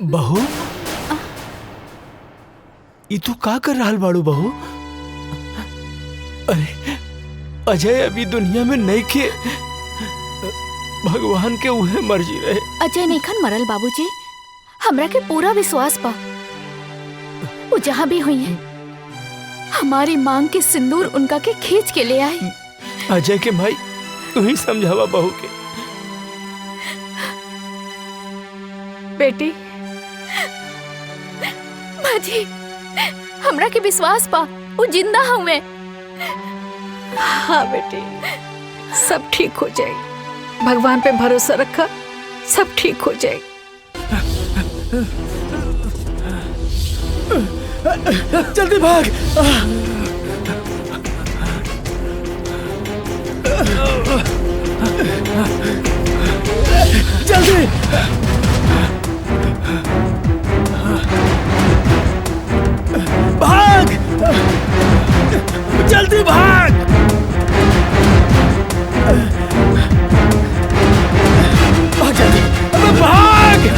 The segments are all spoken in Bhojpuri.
बहू, ई तू का कर रहा बाड़ू बहू? अरे अजय अभी दुनिया में नहीं के, भगवान के उहे मर्जी रहे। अजय नईखन मरल बाबूजी, हमरा के पूरा विश्वास बा वो जहाँ भी हुई है हमारी मांग के सिंदूर उनका के खींच के ले आई। अजय के भाई तू ही समझावा बहू के। बेटी बाजी, हमरा के विश्वास बा वो जिंदा हुए। हाँ बेटी, सब ठीक हो जाएगी। भगवान पे भरोसा रखा, सब ठीक हो जाएगी। जल्दी भाग। जल्दी भाग, जल्दी भाग। भाग जल्दी, अबे भाग।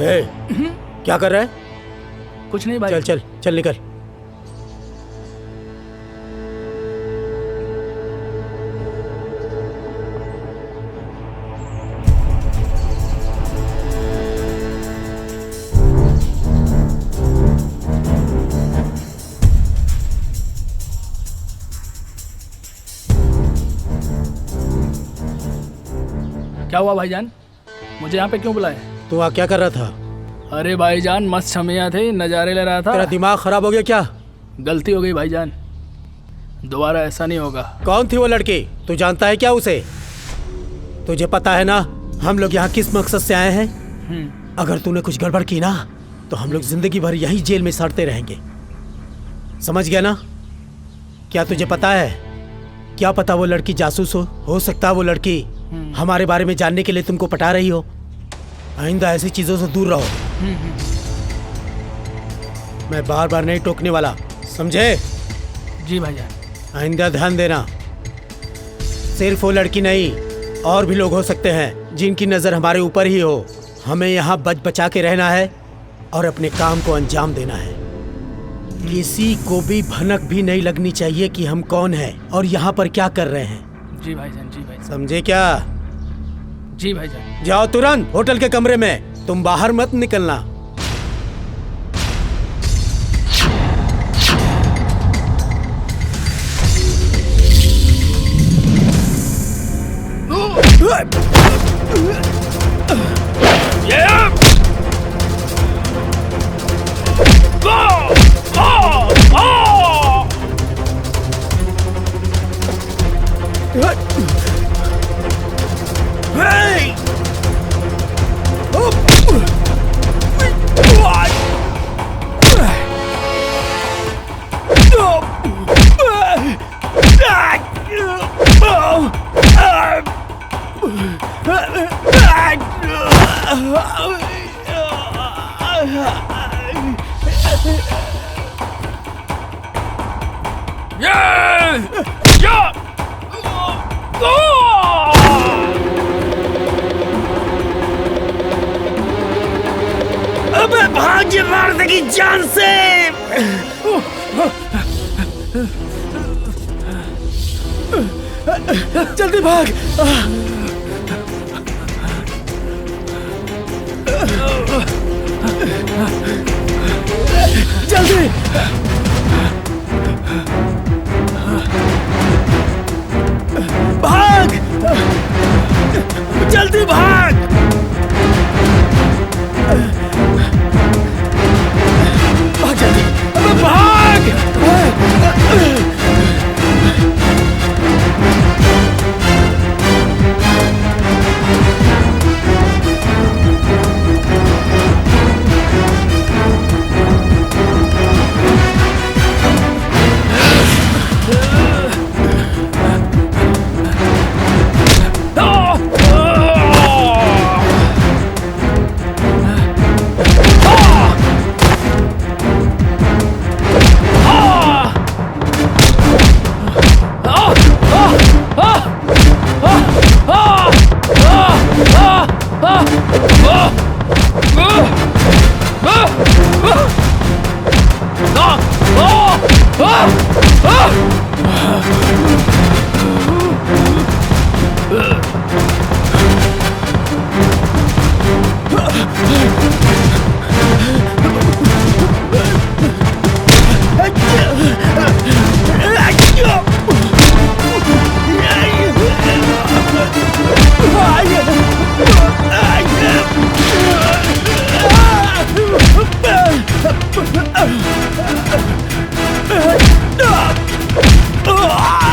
ए, क्या कर रहा है? कुछ नहीं भाई। चल चल चल निकल। क्या हुआ भाईजान? मुझे यहाँ पे क्यों बुलाया? तू वहाँ क्या कर रहा था? अरे भाईजान मस्त छमिया थे, नज़ारे ले रहा तेरा था। दिमाग खराब हो गया क्या? गलती हो गई भाईजान, दोबारा ऐसा नहीं होगा। कौन थी वो लड़की? तू जानता है क्या उसे? तुझे पता है ना हम लोग यहाँ किस मकसद से आए हैं? अगर तूने कुछ गड़बड़ की ना तो हम लोग जिंदगी भर यही जेल में सड़ते रहेंगे, समझ गया ना? क्या तुझे पता है? क्या पता वो लड़की जासूस हो सकता है वो लड़की हमारे बारे में जानने के लिए तुमको पटा रही हो। आइंदा ऐसी चीजों से दूर रहो। मैं बार बार नहीं टोकने वाला, समझे? जी भाईजान। आइंदा ध्यान देना। सिर्फ वो लड़की नहीं, और भी लोग हो सकते हैं जिनकी नजर हमारे ऊपर ही हो। हमें यहाँ बच बचा के रहना है और अपने काम को अंजाम देना है। किसी को भी भनक भी नहीं लगनी चाहिए कि हम कौन हैं और यहाँ पर क्या कर रहे हैं। जी भाईजान, जी भाईजान। समझे क्या? जी भाईजान। जाओ तुरंत होटल के कमरे में, तुम बाहर मत निकलना। अबे भाग, ये मार देगी जान से। जल्दी भाग। जल्दी भाग, जल्दी भाग। भाग जल्दी, अबे भाग। Ah!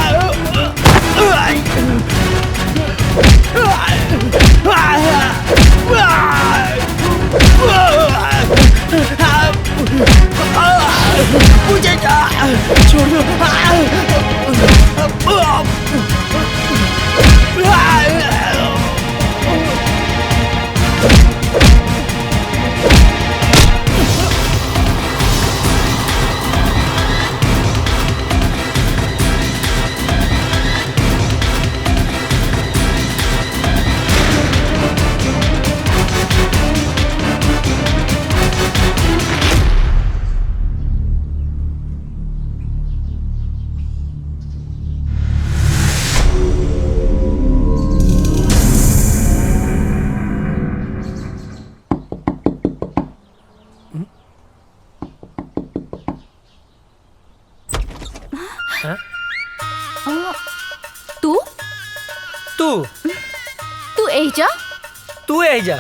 ही जा।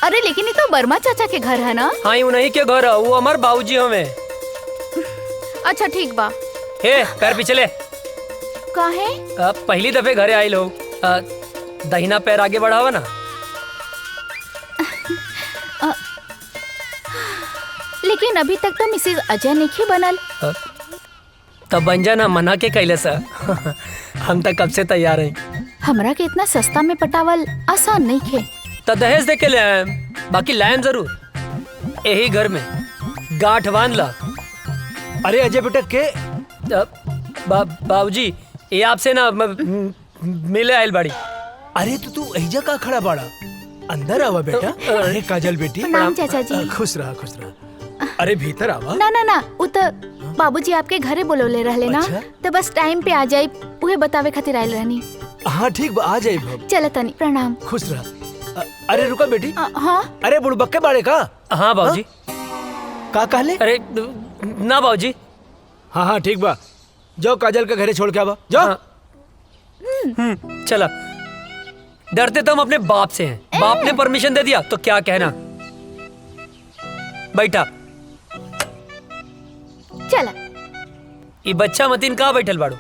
अरे लेकिन ये तो वर्मा चाचा के घर है ना? हाँ, उन्हीं के घर है, वो हमार बाबूजी हमें। अच्छा ठीक बा। हे पैर पीछे ले। काहे? पहली दफे घरे आए लोग, दाहिना पैर आगे बढ़ावा ना। लेकिन अभी तक तो मिसेज अजय नहीं बनल। तब बन जाना, मना के कैले सा। हम तक कब से तैयार हैं। हमरा के इतना सस्ता में पटावल आसान नहीं खे। तो दहेज दे के ले आए, बाकी लायम जरूर। यही घर में गांठ बांध ला। अरे अजय बेटा के बाबूजी ये आपसे ना मिले आयल बाड़ी। अरे तो तू एहिजा का खड़ा बाड़ा, अंदर आवा बेटा। अरे काजल बेटी प्रणाम चाचा जी। खुश रहा खुश रहा। अरे भीतर आवा। ना ना ना, उ तो बाबूजी आपके घरे बोलौले रहले ना। अच्छा? तो बस टाइम पे आ जाई, उहे बतावे खातिर आइल रहनी। हाँ ठीक बा, आ जाए भब। चल तनी, प्रणाम। खुश रहा। अरे रुका बेटी। हाँ अरे बुड़बक्के बाड़े का? हाँ बाबूजी। का कहले? अरे ना बाबूजी। हाँ हाँ ठीक बा, जाओ काजल के घरे छोड़ के आवा, जाओ। हाँ। चला। डरते तो हम अपने बाप से हैं। बाप ने परमिशन दे दिया तो क्या कहना। बैठा। चला। ये बच्चा मतीन कहाँ बैठल बाड़ू?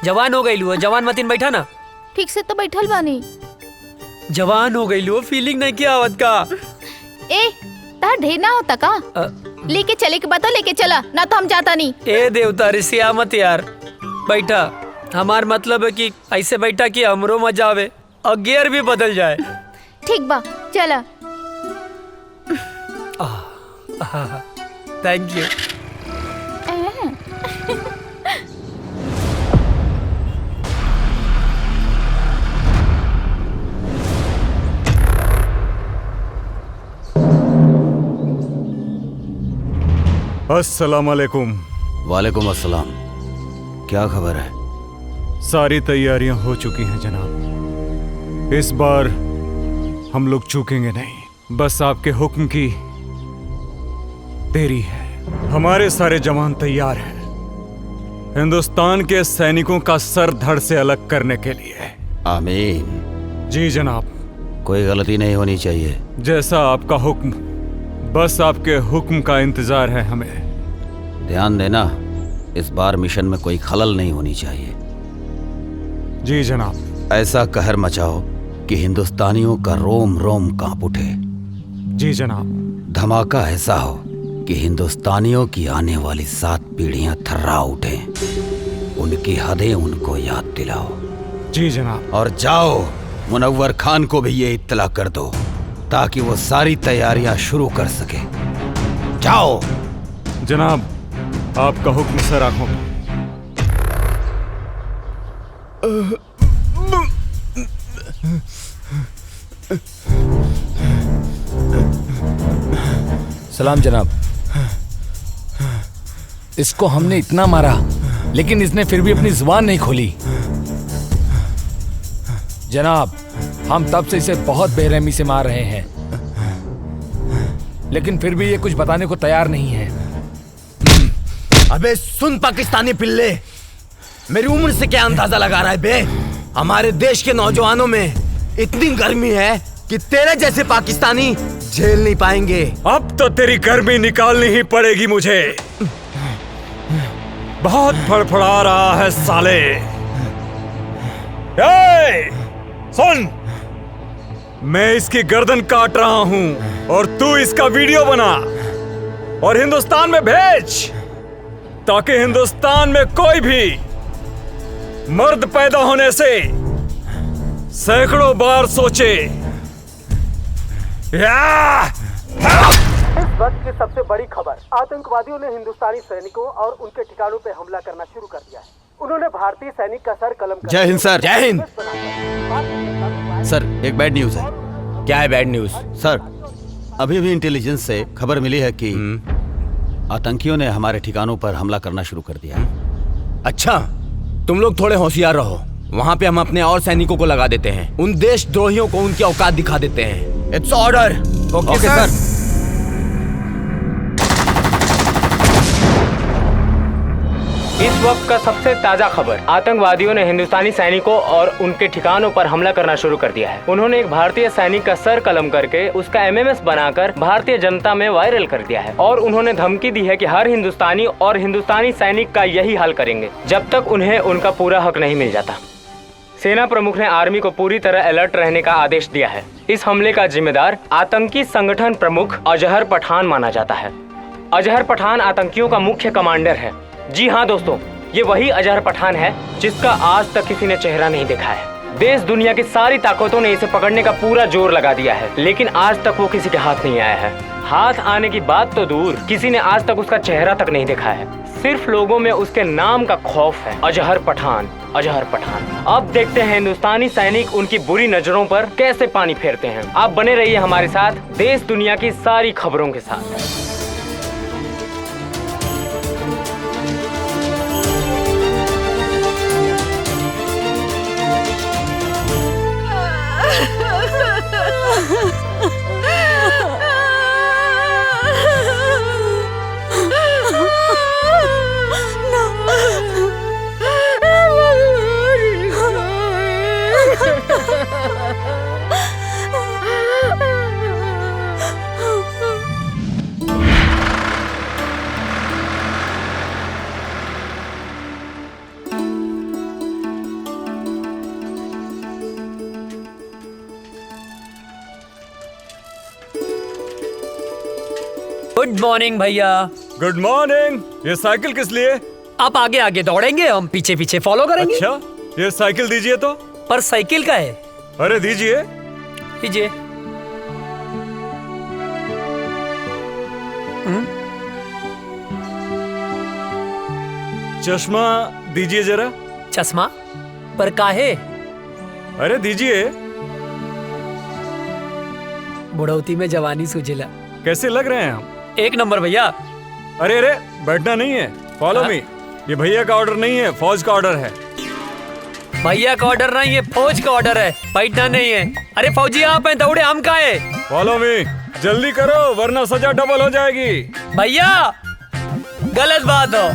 जवान हो गई लू, जवान मतीन बैठा ना। ठीक से तो बैठल बानी। जवान हो गई लू, फीलिंग नहीं किया आवत का। ए तार ढेर ना होता का? लेके चले के बता, लेके चला ना तो हम जाता नहीं। ए देवता रिसिया मत यार, बैठा। हमार मतलब है कि ऐसे बैठा कि हमरो मजा आवे और गियर भी बदल जाए। ठीक बा, चला। Thank you. अस्सलाम वालेकुम। वालेकुम अस्सलाम। क्या खबर है? सारी तैयारियां हो चुकी हैं जनाब। इस बार हम लोग चूकेंगे नहीं, बस आपके हुक्म की देरी है। हमारे सारे जवान तैयार हैं हिंदुस्तान के सैनिकों का सर धड़ से अलग करने के लिए। आमीन। जी जनाब। कोई गलती नहीं होनी चाहिए। जैसा आपका हुक्म, बस आपके हुक्म का इंतजार है हमें। ध्यान देना, इस बार मिशन में कोई खलल नहीं होनी चाहिए। जी जनाब। ऐसा कहर मचाओ कि हिंदुस्तानियों का रोम रोम कांप उठे। जी जनाब। धमाका ऐसा हो कि हिंदुस्तानियों की आने वाली 7 पीढ़ियां थर्रा उठें। उनकी हदें उनको याद दिलाओ। जी जनाब। और जाओ मुनव्वर खान को भी ये इत्तला कर दो ताकि वो सारी तैयारियां शुरू कर सके। जाओ। जनाब, आपका हुक्म सर आंखों में। सलाम जनाब। इसको हमने इतना मारा लेकिन इसने फिर भी अपनी जुबान नहीं खोली। जनाब, हम तब से इसे बहुत बेरहमी से मार रहे हैं लेकिन फिर भी ये कुछ बताने को तैयार नहीं है। अबे सुन पाकिस्तानी पिल्ले, मेरी उम्र से क्या अंदाजा लगा रहा है बे? हमारे देश के नौजवानों में इतनी गर्मी है कि तेरे जैसे पाकिस्तानी झेल नहीं पाएंगे। अब तो तेरी गर्मी निकालनी ही पड़ेगी मुझे। बहुत फड़फड़ा रहा है साले। सुन, मैं इसकी गर्दन काट रहा हूं और तू इसका वीडियो बना और हिंदुस्तान में भेज ताकि हिंदुस्तान में कोई भी मर्द पैदा होने से सैकड़ों बार सोचे। इस वक्त की सबसे बड़ी खबर, आतंकवादियों ने हिंदुस्तानी सैनिकों और उनके ठिकानों पे हमला करना शुरू कर दिया है। उन्होंने भारतीय सैनिक का सर कलम कर जय हिंद सर। जय हिंद सर, एक बैड न्यूज है। क्या है बैड न्यूज? सर, अभी भी इंटेलिजेंस से खबर मिली है कि आतंकियों ने हमारे ठिकानों पर हमला करना शुरू कर दिया है। अच्छा, तुम लोग थोड़े होशियार रहो। वहाँ पे हम अपने और सैनिकों को लगा देते हैं। उन देशद्रोहियों को उनकी औकात दिखा देते हैं। It's order. ओके सर। इस वक्त का सबसे ताजा खबर, आतंकवादियों ने हिंदुस्तानी सैनिकों और उनके ठिकानों पर हमला करना शुरू कर दिया है। उन्होंने एक भारतीय सैनिक का सर कलम करके उसका एमएमएस बनाकर भारतीय जनता में वायरल कर दिया है और उन्होंने धमकी दी है कि हर हिंदुस्तानी और हिंदुस्तानी सैनिक का यही हाल करेंगे जब तक उन्हें उनका पूरा हक नहीं मिल जाता। सेना प्रमुख ने आर्मी को पूरी तरह अलर्ट रहने का आदेश दिया है। इस हमले का जिम्मेदार आतंकी संगठन प्रमुख अजहर पठान माना जाता है। अजहर पठान आतंकियों का मुख्य कमांडर है। जी हाँ दोस्तों, ये वही अजहर पठान है जिसका आज तक किसी ने चेहरा नहीं देखा है। देश दुनिया की सारी ताकतों ने इसे पकड़ने का पूरा जोर लगा दिया है, लेकिन आज तक वो किसी के हाथ नहीं आया है। हाथ आने की बात तो दूर, किसी ने आज तक उसका चेहरा तक नहीं देखा है। सिर्फ लोगों में उसके नाम का खौफ है, अजहर पठान, अजहर पठान। अब देखते हैं हिंदुस्तानी सैनिक उनकी बुरी नजरों पर कैसे पानी फेरते हैं। आप बने रहिए हमारे साथ देश दुनिया की सारी खबरों के साथ। गुड मॉर्निंग भैया। Good morning. ये साइकिल किस लिए? आप आगे आगे दौड़ेंगे, हम पीछे पीछे फॉलो करेंगे। अच्छा, ये साइकिल दीजिए तो। पर साइकिल का है। अरे दीजिए। दीजिए। चश्मा दीजिए जरा। चश्मा पर काहे? अरे दीजिए। बुढ़ौती में जवानी सुझिला। कैसे लग रहे हैं हम? एक नंबर भैया। अरे अरे, बैठना नहीं है, फॉलो मी। ये भैया का ऑर्डर नहीं है, फौज का ऑर्डर है। भैया का ऑर्डर नहीं है, फौज का ऑर्डर है, बैठना नहीं है। अरे फौजी आप हैं, दौड़े हम का है। फॉलो मी, जल्दी करो वरना सजा डबल हो जाएगी। भैया गलत बात हो।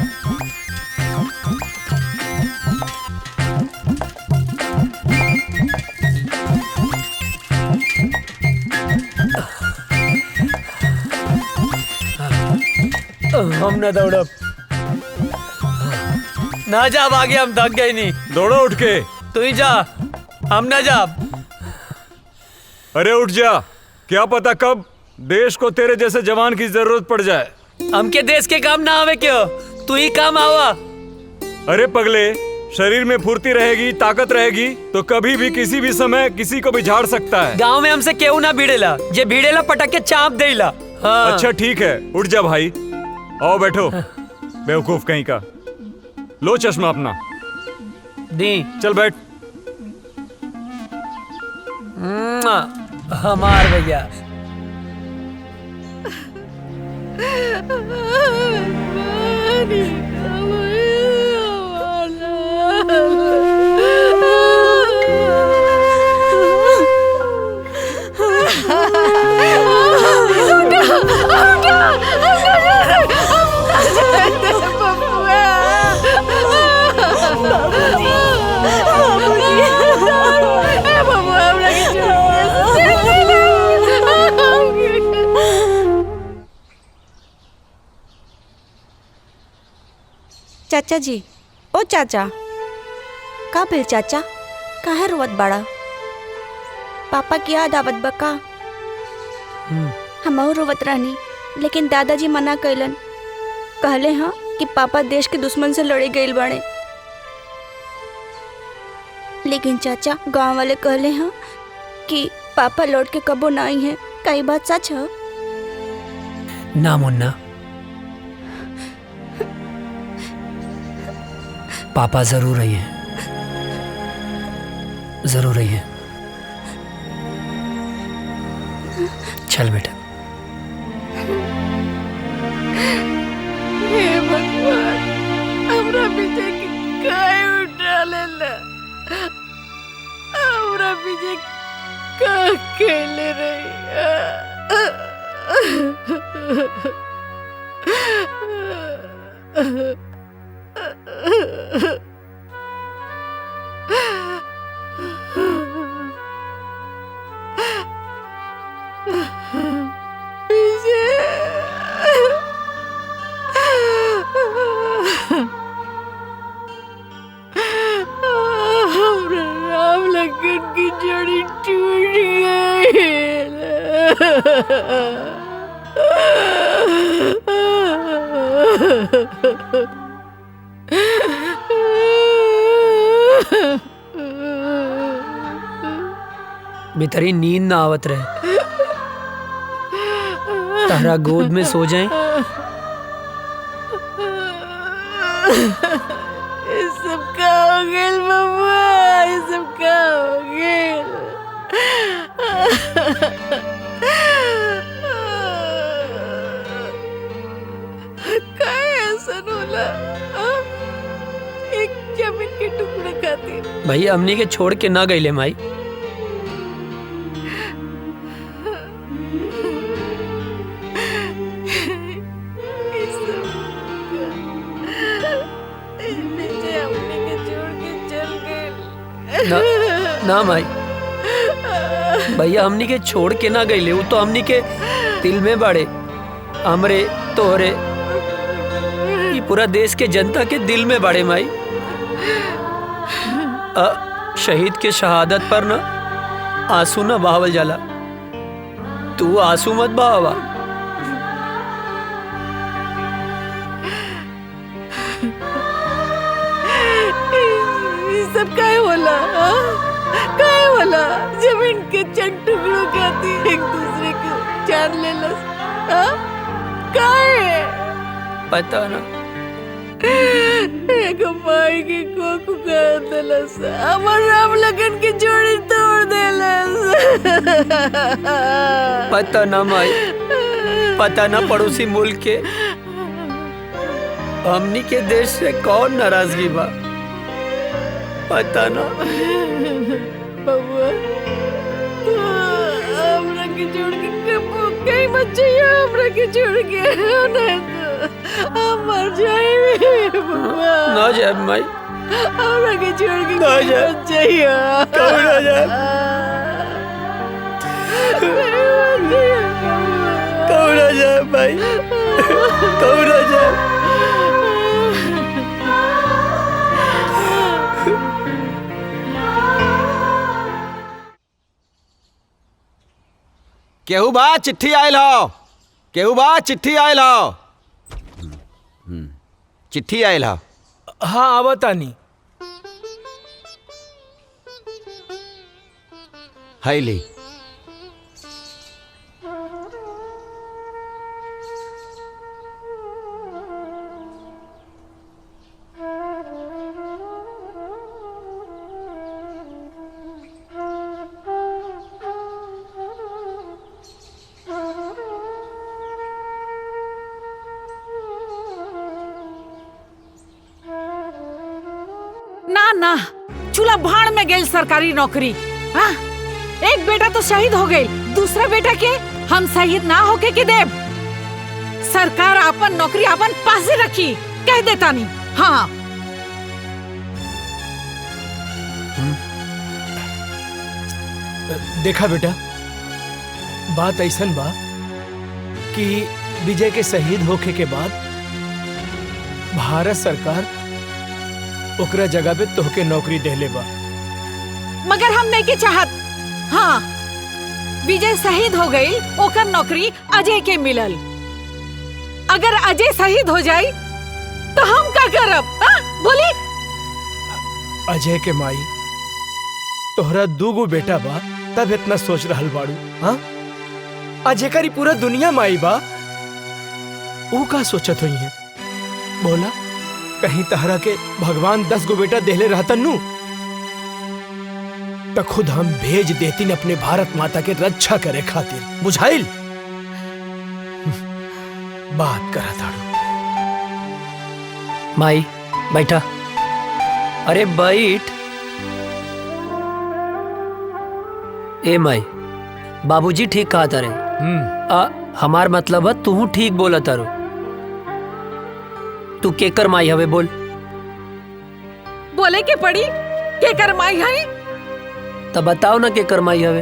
हम न दौड़ब ना, जा आगे, हम थक गए नहीं। दौड़ो उठ के। तू ही जा, हम ना जा। अरे उठ जा, क्या पता कब देश को तेरे जैसे जवान की जरूरत पड़ जाए। हमके देश के काम ना आवे क्यों, तू ही काम आवा। अरे पगले, शरीर में फुर्ती रहेगी, ताकत रहेगी तो कभी भी किसी भी समय किसी को भी झाड़ सकता है। गांव में हमसे केहू ना भिड़ेला, जे भिड़ेला पटक के चाप देला। हाँ। अच्छा ठीक है, उठ जा भाई। आओ बैठो, बेवकूफ कहीं का। लो चश्मा अपना दी। चल बैठ। हमार भैया। चाचा जी, ओ चाचा, का भेल चाचा, काहे रोवत बड़ा? पापा की याद आवत बा का? हमहू रोवत रहनी, लेकिन दादाजी मना कैलन। कहले हाँ कि पापा देश के दुश्मन से लड़े गए बाड़े। लेकिन चाचा, गांव वाले कहले हाँ कि पापा लौट के कबो ना आई हैं। का ई बात सच है? ना मुन्ना, पापा जरूर आई हैं, जरूर आई हैं। चल बेटा। हे भगवान, हमरा पीछे काहे उठा लेला? हमरा पीछे का खेले रही? बेतरी नींद ना आवत रहे, तारा गोद में सो जाए। ये सब का हो गेल बबुआ, ये सब का हो गेल। काय ऐसा होला? एक जमीन के टुकड़े खातिर भैया हमनी के छोड़ के ना गईले माई। ना, ना माई, भैया हमनी के छोड़ के ना गईले, वो तो हमनी के दिल में बाड़े। हमरे तोहरे ये पूरा देश के जनता के दिल में बाड़े माई। शहीद के शहादत पर ना आंसू ना बहावल जाला, तू आंसू मत बहावा। सब काय होला? काय होला? जमीन के चंद टुकड़ों खाती एक दूसरे को जान लेलस। काय पता ना, एक माई के कोकू कर देलस, हमर राम लगन की जोड़ी तोड़ देलस। पता ना माई, पता ना पड़ोसी मुल्क के हमनी के देश से कौन नाराजगी बा, पता ना। बबुआ तू हमरा के छोड़ के कहीं मत जाइए, हमरा के छोड़ के नहीं तो हम मर जाएंगे बबुआ। ना जाए माई, हमरा के छोड़ के ना जाए, मत जाइए। कहीं ना जाए, कहीं ना जाए भाई, कहीं ना जाए। केहू बा चिट्ठी आयल हो, केहू बा चिट्ठी आयल हो। चिट्ठी आयल हो। हाँ आवतानी। हाय ली। ना ना, चूल्हा भाड़ में गई सरकारी नौकरी। हाँ? एक बेटा तो शहीद हो गई, दूसरा बेटा के हम शहीद ना होके के देव। सरकार अपन नौकरी अपन पास रखी, कह देता नहीं। हाँ देखा बेटा, बात ऐसन बा कि विजय के शहीद होके के बाद भारत सरकार ओकरा जगह पे तोहके नौकरी देले बा। मगर हम नहीं के चाहत। हाँ, विजय शहीद हो गई, ओकर नौकरी अजय के मिलल। अगर अजय शहीद हो जाई तो हम का करब? बोली। अजय के माई, तोहरा दूगो बेटा बा, तब इतना सोच रहल बाड़ू। हाँ, अजय करी पूरा दुनिया माई बा, वो का सोचत हुई है? बोला, कहीं तहरा के भगवान 10 गो बेटा देले रहतन नु तो खुद हम भेज देती अपने भारत माता के रक्षा करे खातिर। बुझाइल? बात करा ताड़ू। माई बैठा। अरे बैठ। ए माई, बाबूजी ठीक कहा तारे। हमार मतलब है तू ठीक बोला तारो। तू केकर माई हवे बोल? बोले के पड़ी केकर माई है? तब बताओ ना केकर माई हवे।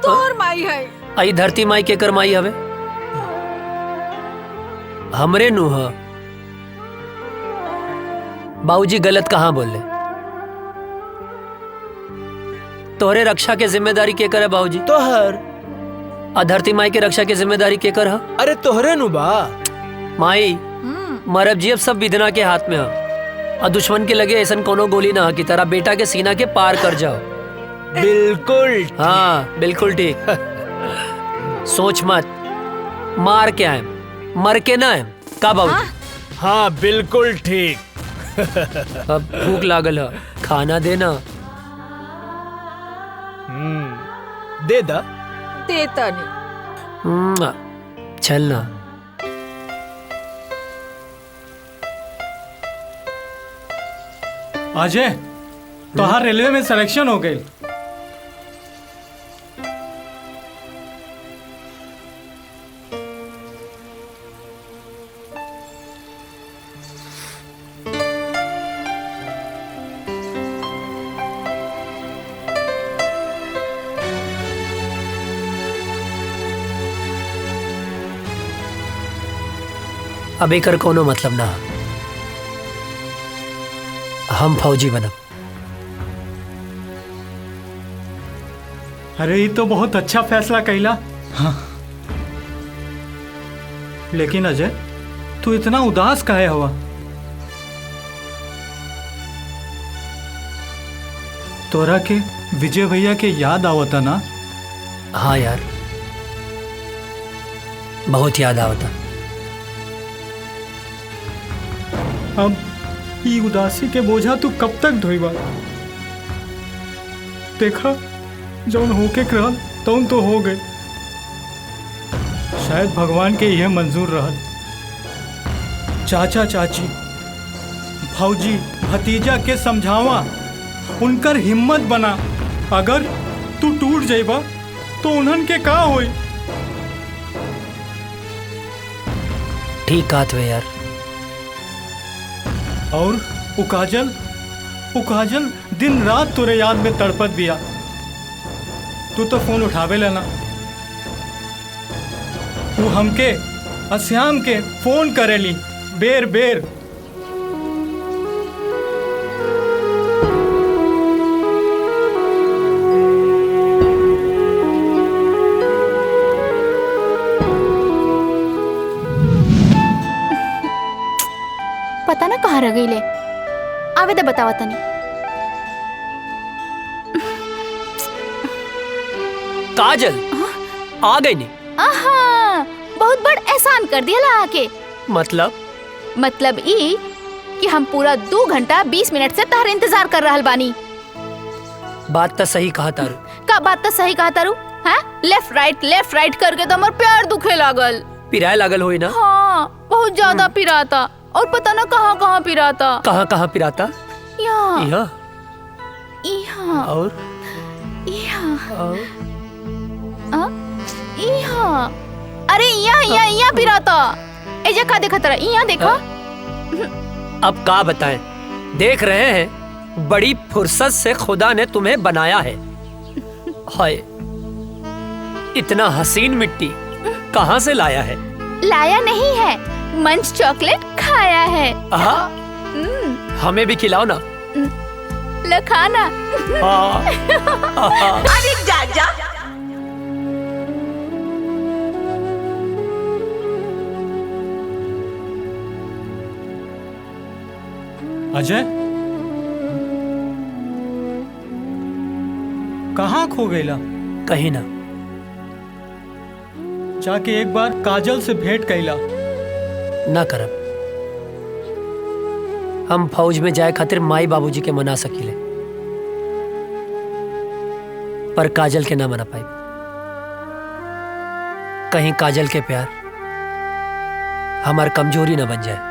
तोर माई है। आई धरती माई केकर माई हवे? हमरे नु ह। बाबूजी गलत कहाँ बोले? तोहरे रक्षा के जिम्मेदारी केकर है बाबूजी? तोहर। धरती माई के रक्षा की जिम्मेदारी के कर हा? अरे तोहरे नु बा। माई मरब जी अब सब विधना के हाथ में है और दुश्मन के लगे ऐसा कोनो गोली ना की तरह बेटा के सीना के पार कर जाओ। बिल्कुल। हाँ बिल्कुल ठीक। सोच मत, मार के आए मर के ना आए का बाबू? हाँ बिल्कुल ठीक। अब भूख लागल है, खाना देना। दे दा। देता नहीं। चलना। अजय, तोहार रेलवे में सिलेक्शन हो गई। अब एकर कोनो मतलब ना, हम फौजी बनब। अरे ये तो बहुत अच्छा फैसला कैला। हाँ। लेकिन अजय, तू इतना उदास काहे हुआ? तोरा के विजय भैया के याद आवता ना? हाँ यार, बहुत याद आवता। अब ये उदासी के बोझा तू कब तक ढोईबा? देखा, जौन होके रहल तौन तो हो गए। शायद भगवान के यह मंजूर रहल। चाचा चाची, भौजी, भतीजा के समझावा, उनकर हिम्मत बना। अगर तू टूट जाइबा तो उन्हन के का होई? ठीक कहत वे यार। और उकाजल दिन रात तोरे याद में तड़पत बिया। तू तो फोन उठावे लेना। तू हमके अश्याम के फोन करेली बेर बेर। पता ना कहाँ रह गई ले। आवे तो बतावा तनी। काजल आ गई नहीं? आहा, बहुत बड़ एहसान कर दिया ला आके। मतलब ई कि हम पूरा 2 घंटा 20 मिनट से तार इंतजार कर रहल बानी। बात तो सही कहा तारू। का बात तो सही कहा तारू? हाँ, लेफ्ट राइट करके तो हमार प्यार दुखे लागल। पिराए लागल होई ना? हाँ, बहुत ज्यादा पिराता। और पता ना कहाँ कहाँ पिराता। कहाँ पिराता? यहाँ यहाँ और यहाँ। अरे यहाँ पिराता। एजा का देखा तेरा? यहाँ देखा। अब का बताएं? देख रहे हैं, बड़ी फुर्सत से खुदा ने तुम्हें बनाया है। हाय, इतना हसीन मिट्टी कहाँ से लाया है? लाया नहीं है, मंच चॉकलेट खाया है। हमें भी खिलाओ ना। लखाना। अरे जा। अजय, कहाँ खो गईला? कहीं ना। जाके एक बार काजल से भेंट कैला। ना करब। हम फौज में जाए खातिर माई बाबूजी के मना सकीले, पर काजल के ना मना पाई। कहीं काजल के प्यार हमार कमजोरी ना बन जाए।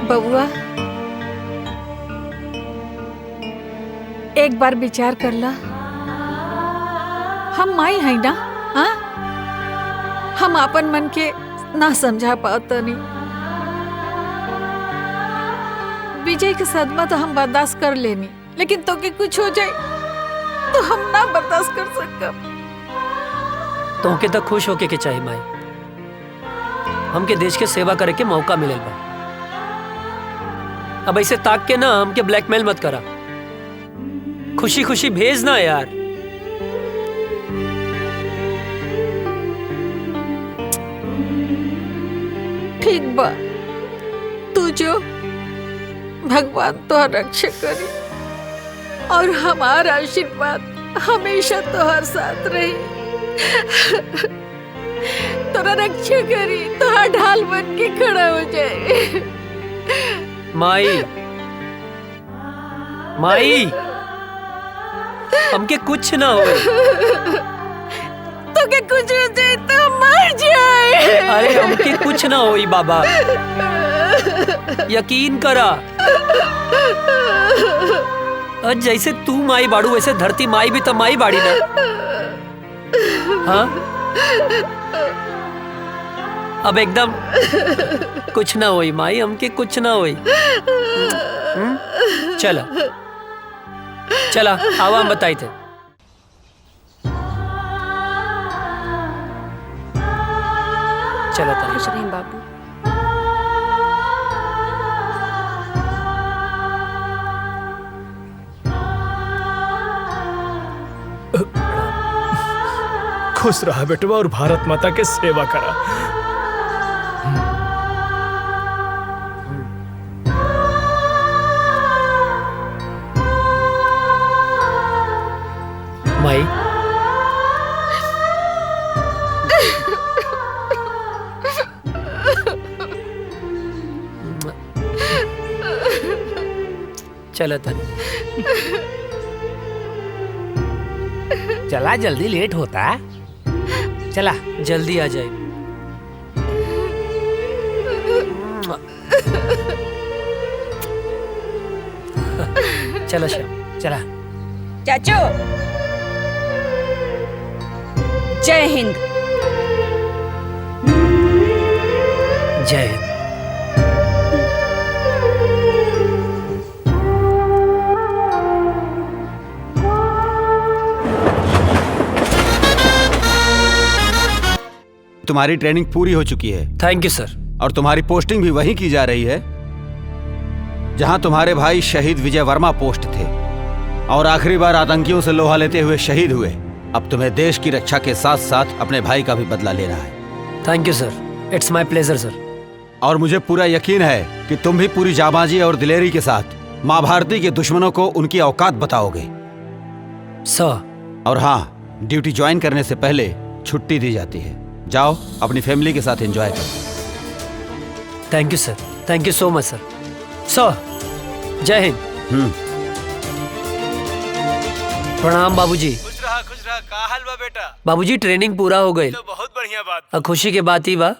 बबुआ, एक बार विचार कर ला। हम माई है ना। हाँ, हम अपन मन के ना समझा पाता नहीं। विजय के सदमा तो हम बर्दाश्त कर लेनी, लेकिन तो के कुछ हो जाए तो हम ना बर्दाश्त कर सकब। तो के तक खुश होके के चाहिए माई, हमके देश के सेवा करे के मौका मिले बा। अब ऐसे ताक के ना हमके ब्लैकमेल मत करा, खुशी खुशी भेज ना यार। ठीक बा, तू जो भगवान तो रक्षा करी और हमारा आशीर्वाद हमेशा तोहर साथ रही। तोरा रक्षा करी, तोहर ढाल बन के खड़ा हो जाए। माई माई, हमके कुछ ना हो। तो के कुछ हो जाए तो मर जाए। अरे हमके कुछ ना होई बाबा, यकीन करा। और जैसे तू माई बाड़ू वैसे धरती माई भी तो माई बाड़ी ना। हाँ, अब एकदम कुछ ना होई माई, हमके कुछ ना होई। चला चला, आवा हम बताई थे। चला खुश रहें बाबू। खुश रहा बेटवा और भारत माता के सेवा करा। माई, चला था। चला, जल्दी लेट होता। चला जल्दी आ जाए। चला श्याम, चला। चाचू, जय हिंद। जय हिंद। तुम्हारी ट्रेनिंग पूरी हो चुकी है। थैंक यू सर। और तुम्हारी पोस्टिंग भी वहीं की जा रही है जहां तुम्हारे भाई शहीद विजय वर्मा पोस्ट थे और आखिरी बार आतंकियों से लोहा लेते हुए शहीद हुए। अब तुम्हें देश की रक्षा के साथ साथ अपने भाई का भी बदला लेना है। Thank you sir, it's my pleasure sir. और मुझे पूरा यकीन है कि तुम भी पूरी जाबाजी और दिलेरी के साथ माँ भारती के दुश्मनों को उनकी औकात बताओगे सर। और हाँ, ड्यूटी ज्वाइन करने से पहले छुट्टी दी जाती है। जाओ अपनी फैमिली के साथ एंजॉय करो। Thank you sir, thank you so much सर। सर, जय हिंद। प्रणाम बाबूजी। खुश रहा, का हाल बा बेटा? बाबूजी ट्रेनिंग पूरा हो गई। तो बहुत बढ़िया बात। और खुशी के बात ही बा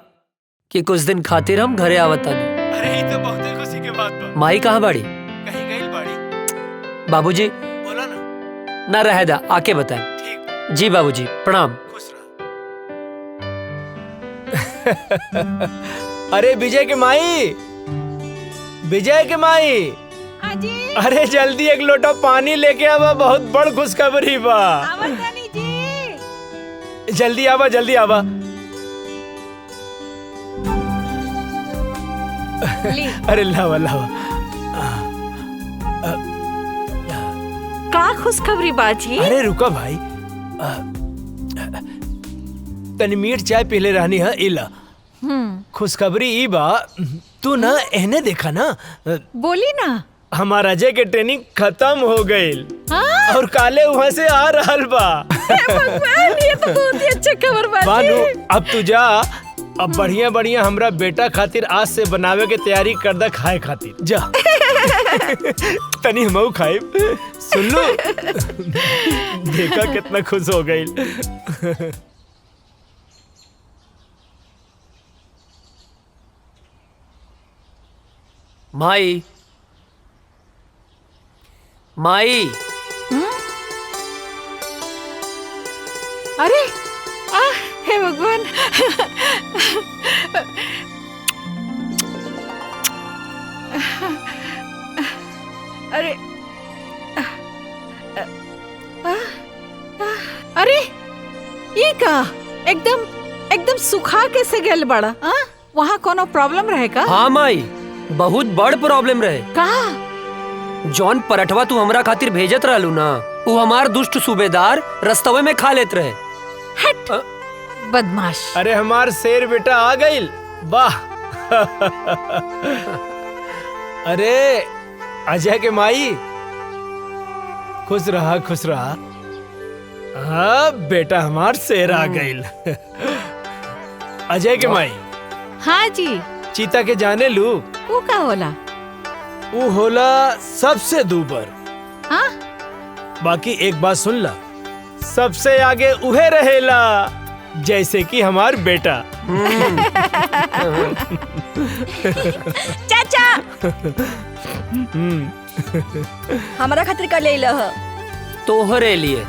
कि कुछ दिन खातिर हम घरे आवत नहीं। अरे ये तो बहुत खुशी के बात बा। माई कहाँ बाड़ी? कहीं गई बाड़ी। बाबूजी बोला ना। ना रह दा, आके बताएं। ठीक। जी बाबूजी, प्रणाम। खुश रहा। अरे विजय के माई, विजय के माई, अरे जल्दी एक लोटा पानी लेके आवा, बहुत बड़ खुशखबरी बा। जल्दी आवा, जल्दी आवा। अरे लावा लावा। का खुशखबरी बाजी? अरे रुका भाई, तनी मीठ चाय पीले रहनी है। इला खुशखबरी ई बा, तू ना एहने देखा ना। बोली ना। हमारा अजय के ट्रेनिंग खत्म हो गई और काले वहाँ से आ रहल बा। भगवान, ये तो बहुत ही अच्छा खबर बाजी। बानू, अब तू जा, अब बढ़िया बढ़िया हमरा बेटा खातिर आज से बनावे के तैयारी कर दा, खाए खातिर जा। तनी हमहू खाए, सुन लो। देखा कितना खुश हो गई। माई, माई, अरे हे भगवान। अरे अरे ये का एकदम सुखा कैसे गेल बड़ा? वहाँ कोनो प्रॉब्लम रहेगा? हाँ माई, बहुत बड़ प्रॉब्लम रहे। कहा? जॉन पराठवा तू हमरा खातिर भेजत रहलू ना, वो हमार दुष्ट सूबेदार रस्तवे में खा लेत रहे। हट बदमाश। अरे हमार शेर बेटा आ गइल, वाह। अरे अजय के माई, खुश रहा खुश रहा। हाँ बेटा हमार शेर आ गइल। अजय के माई। हाँ जी। चीता के जाने लू? वो का होला? वो होला सबसे दूबर। हाँ? बाकी एक बात सुन ला, सबसे आगे उहे रहेला, जैसे कि हमार बेटा। चाचा हमारा खातिर का ले लह? तोहरे लिए।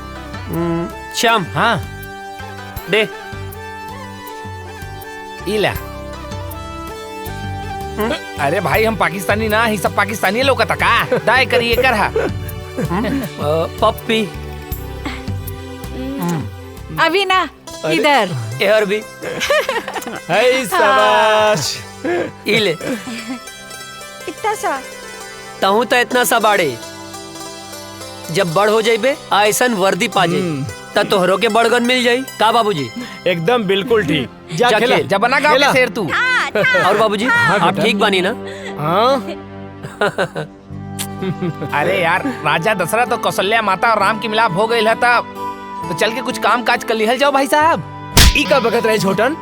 श्याम, हाँ दे। इला। अरे भाई हम पाकिस्तानी ना, ही सब पाकिस्तानी लोग का का दाय करिए कर हा। पप्पी। अभी ना इधर। यार भी। हाय शाबाश। इले। कितना सा? ताहू तो इतना सा बाड़े। जब बड़ हो जाइबे ऐसन वर्दी पा जाई, त तोहरो के बड़गन मिल जाई। का बाबूजी? एकदम बिल्कुल ठीक। जा खेला। जब बना गाँव के शेर तू। और बाबूजी आप ठीक बानी ना? हाँ। अरे यार, राजा दशरथ और कौशल्या माता और राम की मिलाप हो गई है, तब तो चल के कुछ काम काज कर लिहल जाओ भाई साहब। ई का बगत रहे छोटन?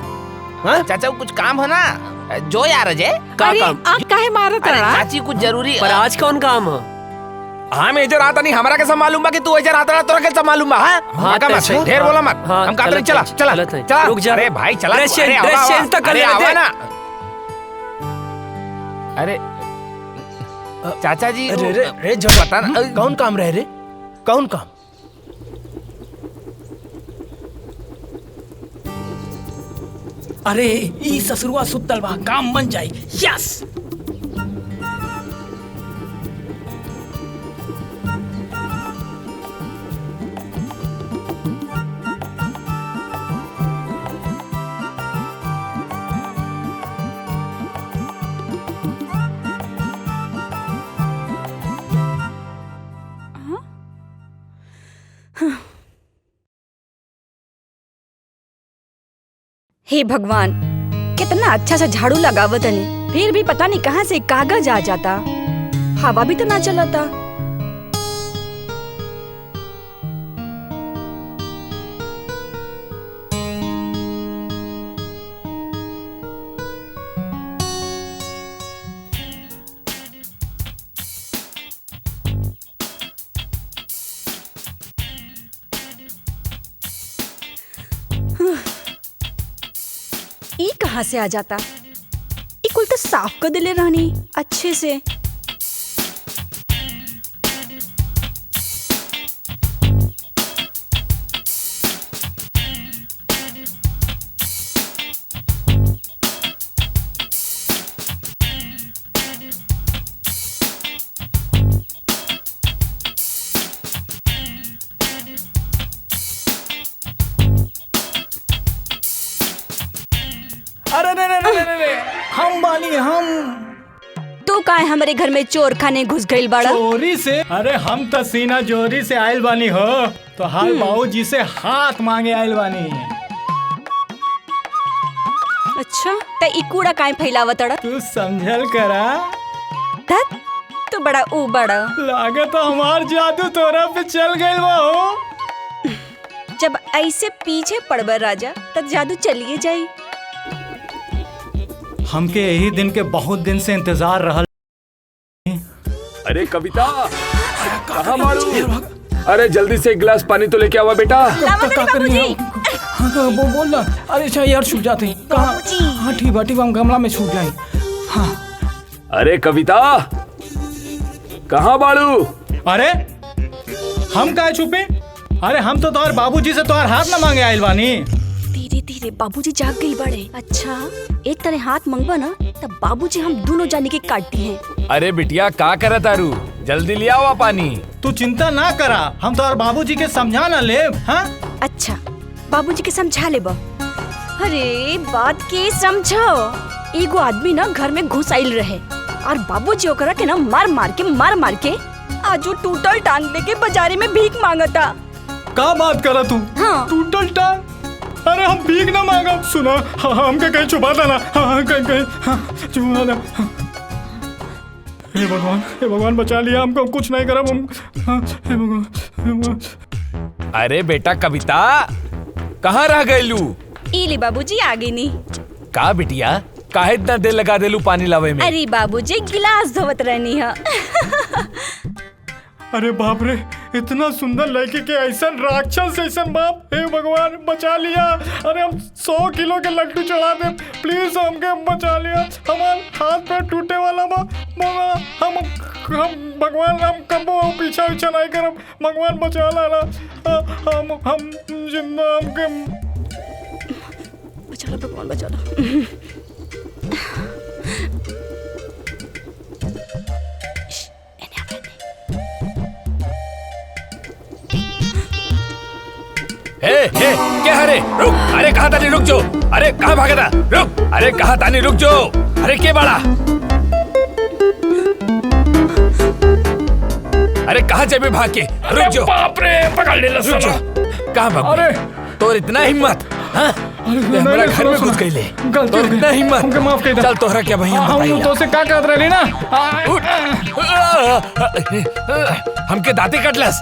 हाँ? चाचा कुछ काम है ना, जो यार अजय। का अरे काम? आप काहे मारत अरे रहा? चाची कुछ जरूरी। पर आज कौन काम है? हाँ मैं इधर आता नहीं, हमारा कैसा मालूम बा कि तू इधर आता रहा, तोरा कैसा मालूम बा? हाँ का मत ढेर बोला मत। हाँ, हम कहते चला चला चला। रुक जा। अरे भाई चला। ड्रेस चेंज तक कर ले ना। अरे चाचा जी अरे रे रे जब पता ना कौन काम रहे रे? कौन काम? अरे ई ससुरवा सुतल बा, काम बन जाई। यस। हे भगवान, कितना अच्छा सा झाड़ू लगावत हनी, फिर भी पता नहीं कहाँ से कागज आ जाता। हवा भी तो ना चलता। ई कहाँ से आ जाता? ई कुल तो साफ कर दिले रहनी अच्छे से। अरे रे रे रे रे रे, हम बानी हम। तू काहे हमारे घर में चोर खाने घुस गइल बाड़ा? चोरी से? अरे हम तो सीना जोरी से आयल बानी हो, तो हाल बाबूजी से हाथ मांगे आयल बानी। अच्छा त ई कूड़ा काहे फैलावत अड़ा? तू समझल करा। धत, तू बड़ा ऊ बड़ा। लागत हमार जादू तोरा पे चल गइल बा हो। जब ऐसे पीछे पड़बर राजा, तब जादू चलिए जाई। हमके यही दिन के बहुत दिन से इंतजार रहल। अरे कविता, कहाँ मारू? अरे जल्दी से एक गिलास पानी तो लेके आवा बेटा। हाँ बोल ना। अरे अच्छा यार छूट जाते हैं। कहाँ? हाँ ठीक बाटी हम गमला में छूट जाए। हाँ। अरे कविता, कहाँ बाड़ू? अरे हम काहे छुपे? अरे हम तो तोहर बाबूजी से तोहर हाथ न मांगे आइल बानी। धीरे धीरे बाबूजी जाग गई बड़े। अच्छा एक तरह हाथ मंगवा ना तब बाबूजी हम दोनों जाने के काटती हैं। अरे बिटिया का करे तारू, जल्दी ले आओ पानी। तू चिंता ना करा, हम तोहर बाबूजी के समझा ना ले। हाँ अच्छा बाबूजी के समझा ले बा। अरे बात के समझो। एगो आदमी ना घर में घुस आइल रहे और बाबूजी ओकरा के ना मार मार के आज वो टूटल टांग लेके बाजारे में भीख मांगता। का बात करा तू? हाँ। टूटल टांग? अरे हम भीख ना मांगा। सुना हमके कहीं छुपा देना। कहीं छुपा दे। हे भगवान बचा लिया हमको, कुछ नहीं करा हम। हे भगवान। अरे बेटा कविता कहाँ रह गईलू? इली बाबूजी आगे नहीं। का बिटिया काहे इतना देर लगा देलू पानी लावे में? अरे बाबूजी गिलास धोवत रहनी है। अरे बाप रे, इतना सुंदर लड़की के ऐसा राक्षस ऐसा बाप। हे भगवान बचा लिया। अरे हम 100 किलो के लड्डू चढ़ा दे, प्लीज हमके बचा लिया। हमारे हाथ पैर टूटे वाला बा। हम भगवान हम कबो पीछा नहीं करब। भगवान बचा लाना। हम जिंदा हमके बचा ला भगवान बचा ला। क्या हरे रुक। अरे कहाँ तानी रुक जो। अरे कहाँ भागा था रुक। अरे कहाँ तानी रुक जो। अरे के बड़ा। अरे कहाँ चल भाग के रुक जो। बाप रे पकड़ ले रुक जो। कहाँ भाग? अरे तोर इतना हिम्मत? हाँ हमारा घर में घुस गई ले। तोर इतना हिम्मत? हमके माफ कर दे। चल तोहरा क्या भैया हम तो से का कहत रही ना। हमके दांते कटलस।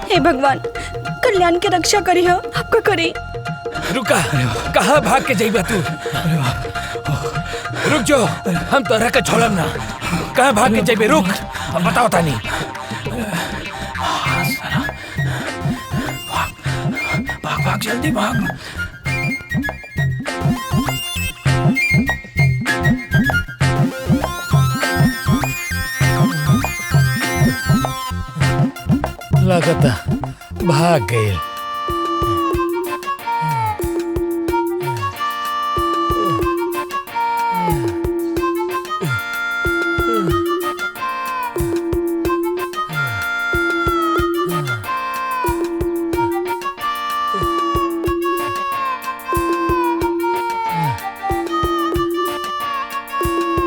हे भगवान कल्याण के रक्षा करी हो, आपका करी। रुका, कहाँ भाग के जाइबा तू? रुक जो, हम तोहरा के छोड़म ना। कहाँ भाग के जाइबे? रुक, अब बताओ तानी। भाग भाग जल्दी भाग। लगता भाग गए।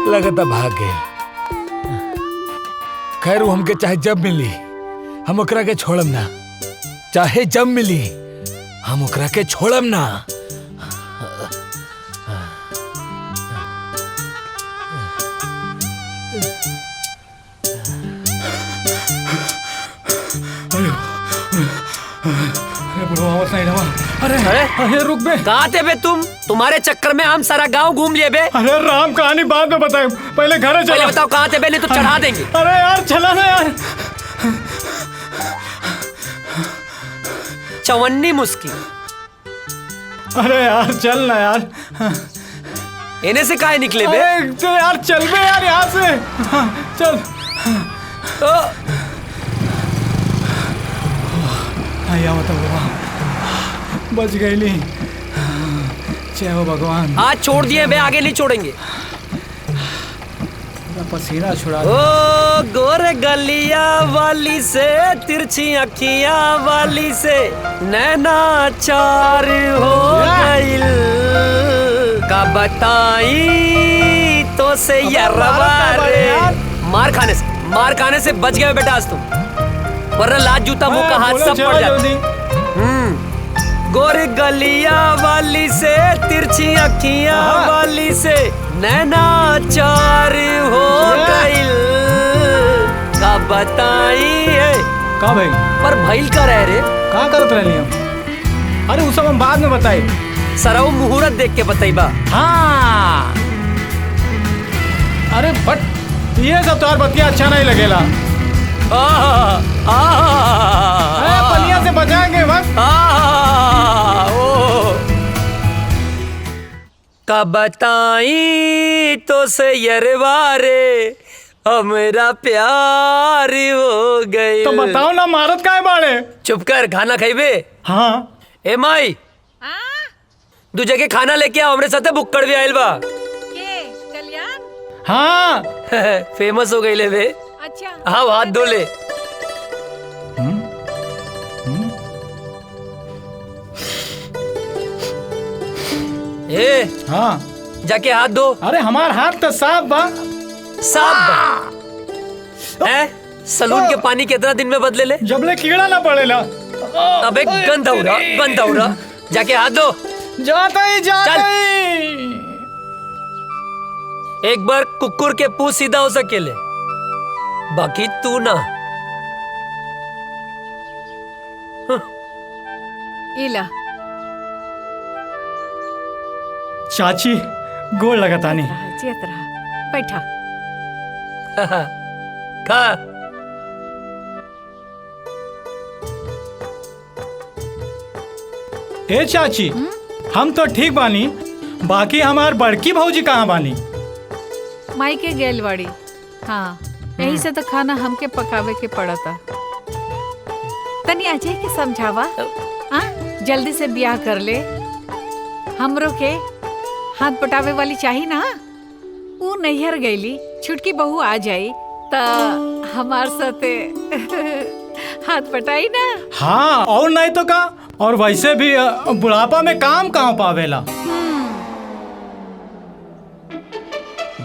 लगता भाग गए। खैर वो हमके चाहे जब मिली हम ओकरा के छोड़म ना। चाहे जब मिली हम ओकरा के छोड़म ना। अरे अरे रुक बे। कहाँ थे बे तुम? तुम्हारे चक्कर में हम सारा गांव घूम लिए बे। अरे राम कहानी बाद में बताए, पहले घर चलो। पहले बताओ कहाँ थे बे, नहीं तो चढ़ा देंगे। अरे यार चला ना यार। चवन्नी मुस्की। अरे यार चल ना यार। इन्हें से काहे निकले बे? तो यार चल बे यार यहाँ से। चल आया बताओ बच गई ली। जय हो भगवान। आज छोड़ दिए बे, आगे नहीं छोड़ेंगे। पसीना छुड़ा। ओ गोरे गलिया वाली से, तिरछी अखियां वाली से नैना चार हो गइल। का बताई तो से यरवा रे। मार खाने से बच गए बेटा आज तुम, वरना लात जूता मुंह का हाथ सब पड़ जाता। गोरे गलिया वाली से, तिरछी अखियां वाली से नैना चार हो गइल। का बताई है का भाई? पर भइल का रह रे? का करत रहली हम? अरे उस सब हम बाद में बताई। सरऊ मुहूर्त देख के बताइबा। हाँ अरे बट ये सब तो बतिया अच्छा नहीं लगेला। अरे पलिया से बचाएंगे वक्त। का बताई तो से यरवा रे, हमारा प्यार हो गए। तो बताओ ना मारत काहे बाड़े? चुप कर, खाना खाइबे? हाँ। ए माई, दू जगह खाना लेके आओ, हमरे साथे बुक्कड़ भी आइल बा। के कल्याण? हाँ। फेमस हो गई ले बे। अच्छा। हाँ, हाथ धो ले। ए, हाँ, जाके हाथ धो। अरे हमार हाथ तो साफ बा। साफ बा? सलून के पानी कितना दिन में बदले ले? जबले कीड़ा ना पड़ेला। अबे गंदा हो रहा। जाके हाथ धो। जाता ही। एक बार कुकुर के पूंछ सीधा हो सकेले, बाकी तू ना। इला चाची गोड़ लगातानी। चेत रहा, बैठा। खा। ए चाची, हम तो ठीक बानी, बाकी हमार बड़की भौजी कहाँ बानी? माई के गैलवाड़ी। हाँ, यही से तो खाना हमके पकावे के पड़ा था। तनी अजय के समझावा, जल्दी से ब्याह कर ले। हमरो के हाथ पटावे वाली चाहिए ना। वो नैहर गईली, छुटकी बहू आ जाई तो हमार साथे हाथ पटाई ना। हाँ, और नहीं तो का। और वैसे भी बुढ़ापा में काम कहाँ पावेला।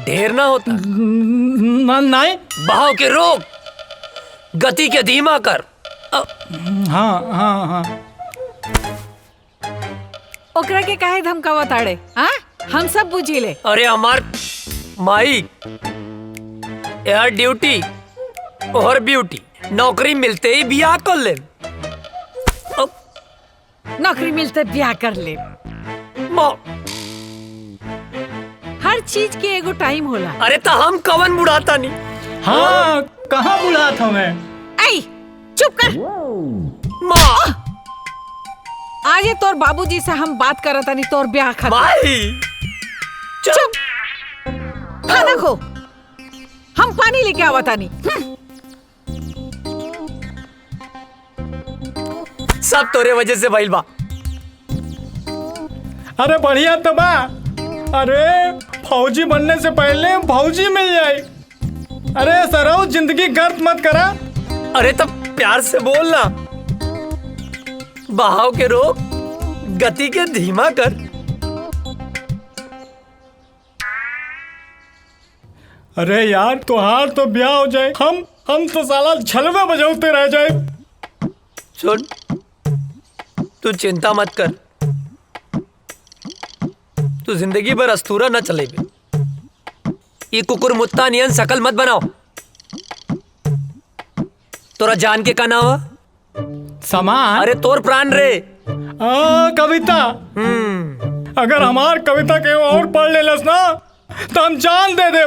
ढेर ना होता। नहीं, बहाव के रोक, गति के धीमा कर। हाँ। ओकरा के काहे धमकावा ताड़े? हाँ, हम सब बुझी ले। अरे हमार माई, यार ड्यूटी और ब्यूटी, नौकरी मिलते ही ब्याह कर ले। नौकरी मिलते ब्याह कर ले। हर चीज के एगो टाइम होला। अरे तो हम कवन बुढ़ाता नहीं। हाँ, कहाँ बुढ़ाता मैं? आई, चुप कर। माँ, आज ये तोर बाबूजी से हम बात करत नहीं, तोर ब्याह खत्म। माई, चुप। खाना खो, हम पानी लेके आवता नहीं। सब तोरे वजह से भइल बा। अरे बढ़िया तो बा। अरे फौजी बनने से पहले फौजी मिल जाए। अरे सराउ, जिंदगी गर्द मत करा। अरे तब प्यार से बोलना। बहाव के रोक, गति के धीमा कर। अरे यार, तुहार तो ब्याह हो जाए, हम तो साला झलवे बजाते रह जाए। सुन, तू चिंता मत कर। तू जिंदगी भर अस्तूरा न चलेबे। ये कुकुर मुत्ता नियन शकल मत बनाओ। तोरा जान के का नाम? सामान? अरे तोर प्राण रे। कविता। अगर हमार कविता के और पढ़ लेलस ना तो हम जान दे दे।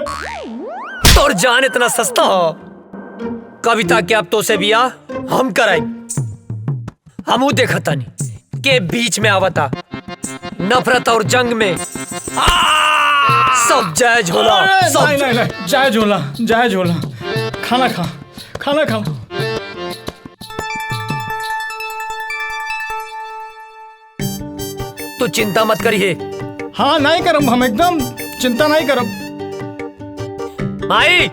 तोर जान इतना सस्ता हो? कविता के अब तो से बियाह हम कराई। हमू देखा तानी के बीच में आवता। नफरत और जंग में सब जायज होला। नहीं, जायज होला। खाना खा। तू चिंता मत करिए। हाँ, नहीं करम, हम एकदम चिंता नहीं करम। माई,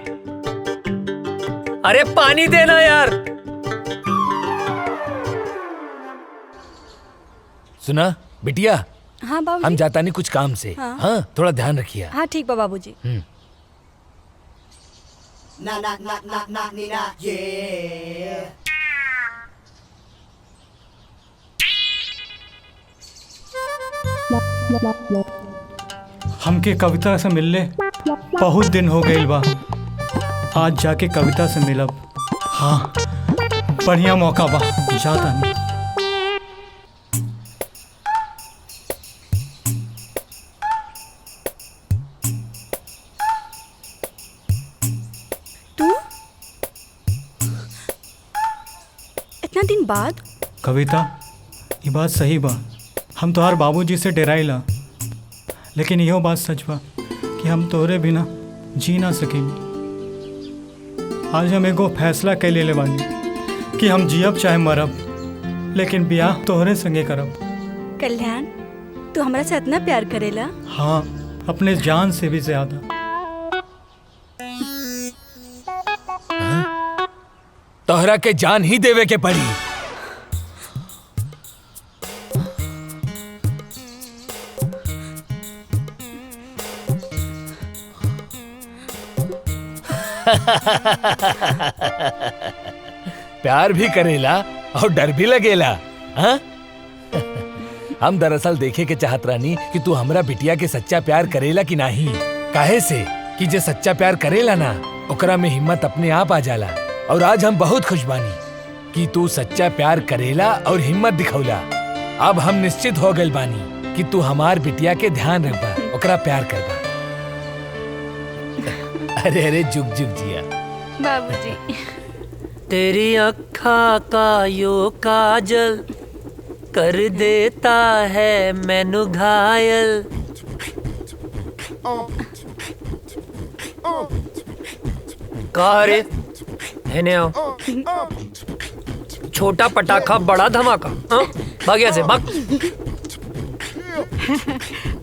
अरे पानी देना यार। सुना बिटिया, हाँ बाबूजी। हम जाता नहीं कुछ काम से। हाँ, थोड़ा ध्यान रखिए। हाँ ठीक बा बाबूजी। हमके कविता से मिलले बहुत दिन हो गई बा। आज जाके कविता से मिलब। हाँ, बढ़िया मौका बा, जाता नहीं। तू इतना दिन बाद? कविता, ये बात सही बा। हम तोहार बाबूजी से डराइला, लेकिन इहो बात सच बा कि हम तोहरे बिना जी ना सकेंगे। आज हम एगो फैसला कर ले बानी कि हम जियब चाहे मरब, लेकिन ब्याह तोहरे संगे करब। कल्याण, तू हमरा से इतना प्यार करेला? हाँ, अपने जान से भी ज्यादा। तोहरा के जान ही देवे के पड़ी। प्यार भी करेला और डर भी लगेला। हाँ? हम दरअसल देखे के चाहत रानी कि तू हमरा बिटिया के सच्चा प्यार करेला कि नहीं। काहे से कि जे सच्चा प्यार करेला ना, ओकरा में हिम्मत अपने आप आ जाला। और आज हम बहुत खुश बानी कि तू सच्चा प्यार करेला और हिम्मत दिखौला। अब हम निश्चित हो गए बानी कि तू हमार बिटिया के ध्यान रखबा, ओकरा प्यार करबा। अरे अरे जुग जुग जिया बाबूजी। तेरी अखा का यो काजल कर देता है मैनू घायल। कहा रे, हेने आओ। छोटा पटाखा बड़ा धमाका। हाँ? भाग यहाँ से, भाग।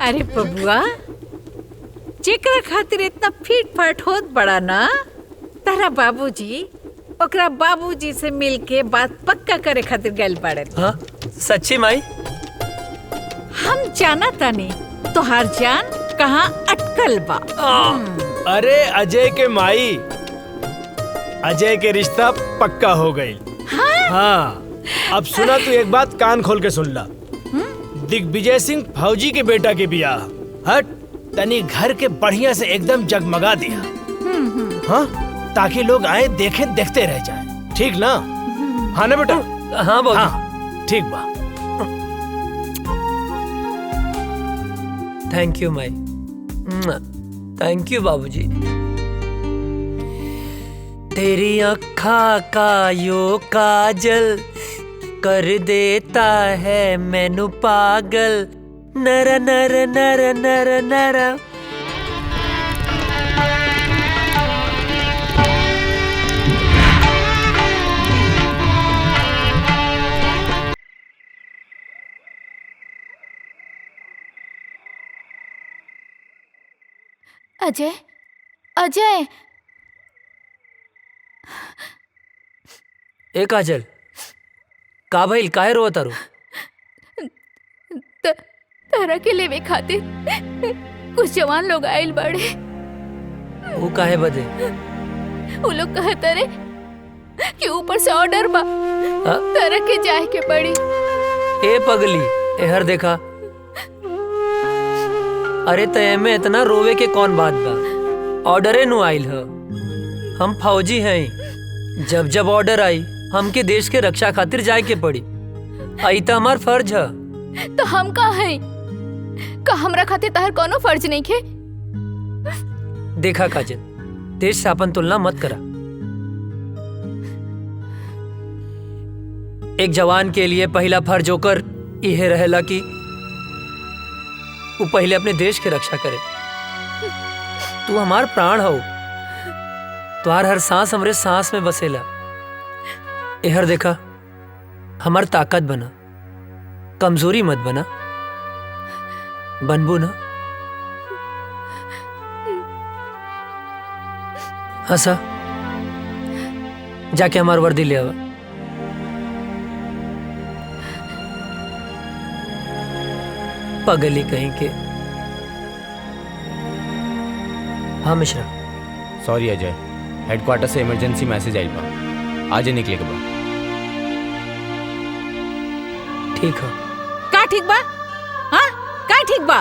अरे बबुआ, जेकरा खातिर इतना फीट फाट होत बड़ा ना, तारा बाबूजी ओकरा बाबूजी से मिलके बात पक्का करे खातिर गैल पड़े। हाँ? सच्ची माई? हम जाना तानी तोहार जान कहाँ अटकल बा। अरे अजय के माई, अजय के रिश्ता पक्का हो गई। हाँ, अब सुना तू एक बात कान खोल के सुन ला। दिग्विजय सिंह फौजी के बेटा के बियाह हट तनी घर के बढ़िया से एकदम जगमगा दिया। हाँ, ताकि लोग आए देखे देखते रह जाए। ठीक ना? हाँ ना बेटा? हाँ बाबू। हाँ, ठीक बा। Thank you Mai. Thank you बाबूजी। तेरी अखा का यो काजल कर देता है मैनू पागल। नर नर नर नर नर। अजय, अजय। ए काजल, का भइल? काहे रोत तारू? तारा के लेवे खातिर कुछ जवान लोग आइल बड़े। वो काहे बदे? वो लोग कहते रे कि ऊपर से ऑर्डर बा, तारा के जाए के पड़ी। ए पगली, एहर देखा। अरे तय में इतना रोवे के कौन बात बा? ऑर्डरे नु आइल ह। हम फौजी हैं। जब जब ऑर्डर आई हमके देश के रक्षा खातिर जाए के पड़ी। आई तो हमार फर्ज है। तो हम का हैं? का हमरा खातिर तार कोनो फर्ज नहीं खे? देखा काजल, देश से अपन तुलना मत करा। एक जवान के लिए पहला फर्ज होकर यह रहेला कि वो पहले अपने देश की रक्षा करे। तू हमार प्राण हो। तुहार हर सांस हमरे सांस में बसेला। एहर देखा, हमार ताकत बना, कमजोरी मत बना। बनबू ना? हंसा, जाके हमार वर्दी ले आवा। पगली कहीं के। हाँ मिश्रा। सॉरी अजय, हेडक्वार्टर से इमरजेंसी मैसेज आई बा, आज ही निकले के बा। ठीक है। का ठीक बा? हाँ, का ठीक बा?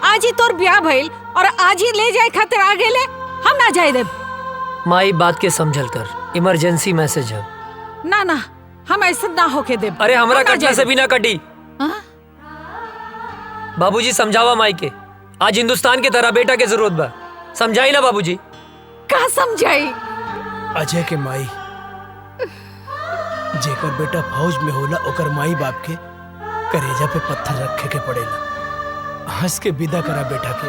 आज ही तोर ब्याह भइल और आज ही ले जाए खातिर आ गेले, हम ना जाए देब। माई बात के समझल कर, इमरजेंसी मैसेज है। ना ना, हम ऐसा ना होके देब। अरे हमरा कटला से भी ना कटी। बाबूजी समझावा माई के, आज हिंदुस्तान के तरह बेटा के जरूरत बा। समझाई ना बाबूजी? का समझाई? अजय के माई, जेकर बेटा फौज में होला ओकर माई बाप के करेजा पे पत्थर रखे के पड़ेला। हंस के विदा करा बेटा के,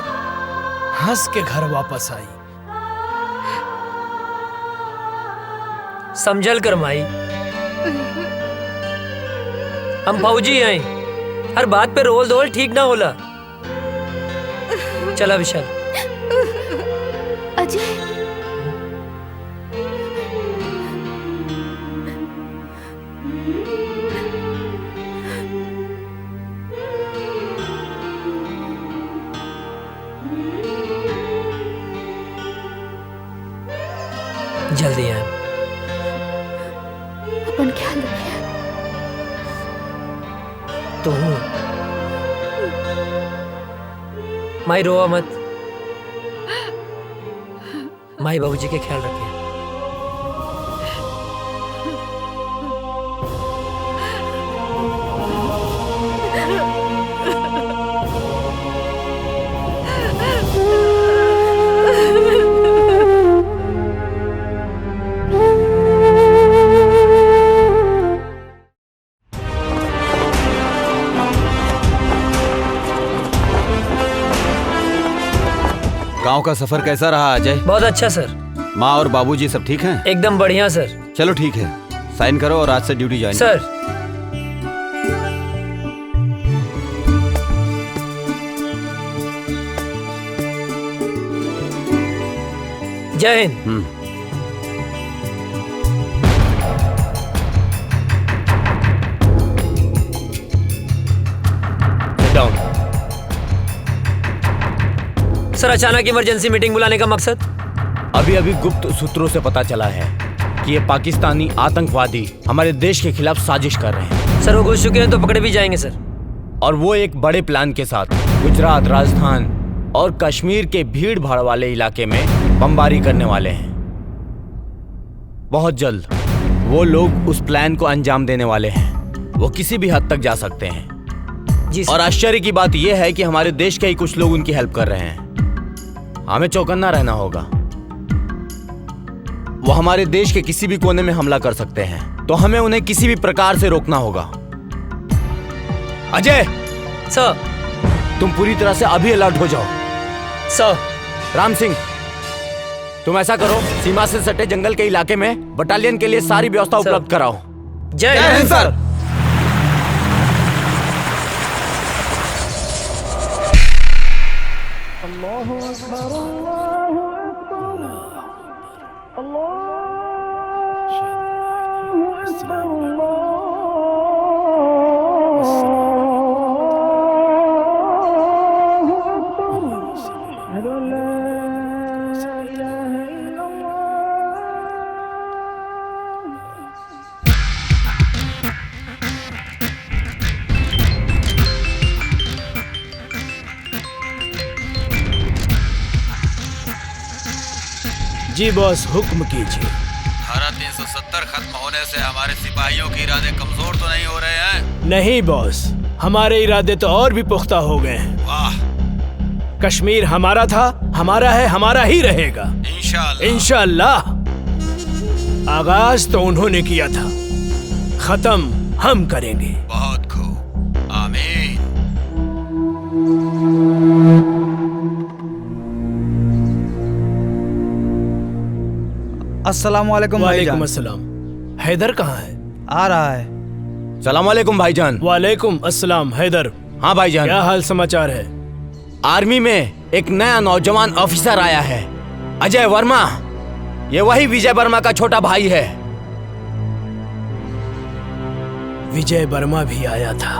हंस के घर वापस आई। समझल कर माई, हम फौजी हैं, हर बात पे रोल धोल ठीक ना होला। चला विशाल। अजय, जल्दी आए। अपन ख्याल रखिए। तो माई रोआ मत, माई बाबूजी के ख्याल रखिए। गांव का सफर कैसा रहा अजय? बहुत अच्छा सर। माँ और बाबूजी सब ठीक हैं? एकदम बढ़िया सर। चलो ठीक है, साइन करो और आज से ड्यूटी ज्वाइन सर। जय हिंद। डाउन। सर, अचानक इमरजेंसी मीटिंग बुलाने का मकसद? अभी अभी गुप्त सूत्रों से पता चला है कि ये पाकिस्तानी आतंकवादी हमारे देश के खिलाफ साजिश कर रहे हैं। सर, वो घुस चुके हैं तो पकड़े भी जाएंगे सर। और वो एक बड़े प्लान के साथ गुजरात, राजस्थान और कश्मीर के भीड़ भाड़ वाले इलाके में बमबारी करने वाले हैं। बहुत जल्द वो लोग उस प्लान को अंजाम देने वाले हैं। वो किसी भी हद तक जा सकते हैं जी। और आश्चर्य की बात यह है कि हमारे देश के ही कुछ लोग उनकी हेल्प कर रहे हैं। हमें चौकन्ना रहना होगा। वो हमारे देश के किसी भी कोने में हमला कर सकते हैं, तो हमें उन्हें किसी भी प्रकार से रोकना होगा। अजय सर, तुम पूरी तरह से अभी अलर्ट हो जाओ। सर। राम सिंह, तुम ऐसा करो, सीमा से सटे जंगल के इलाके में बटालियन के लिए सारी व्यवस्था उपलब्ध कराओ। जय हिंद सर। जी बॉस, हुक्म कीजिए। धारा 370 खत्म होने से हमारे सिपाहियों के इरादे कमजोर तो नहीं हो रहे हैं? नहीं बॉस, हमारे इरादे तो और भी पुख्ता हो गए हैं। वाह। कश्मीर हमारा था, हमारा है, हमारा ही रहेगा। इंशाअल्लाह। इंशाअल्लाह। आगाज तो उन्होंने किया था, खत्म हम करेंगे। बहुत खूब, आमीन। अस्सलामुअलैकुम भाईजान। वालेकुम अस्सलाम। हैदर कहाँ है? आ रहा है। सलाम वालेकुम भाईजान। वालेकुम अस्सलाम। हैदर। हाँ भाईजान, क्या हाल समाचार है? आर्मी में एक नया नौजवान ऑफिसर आया है, अजय वर्मा। ये वही विजय वर्मा का छोटा भाई है। विजय वर्मा भी आया था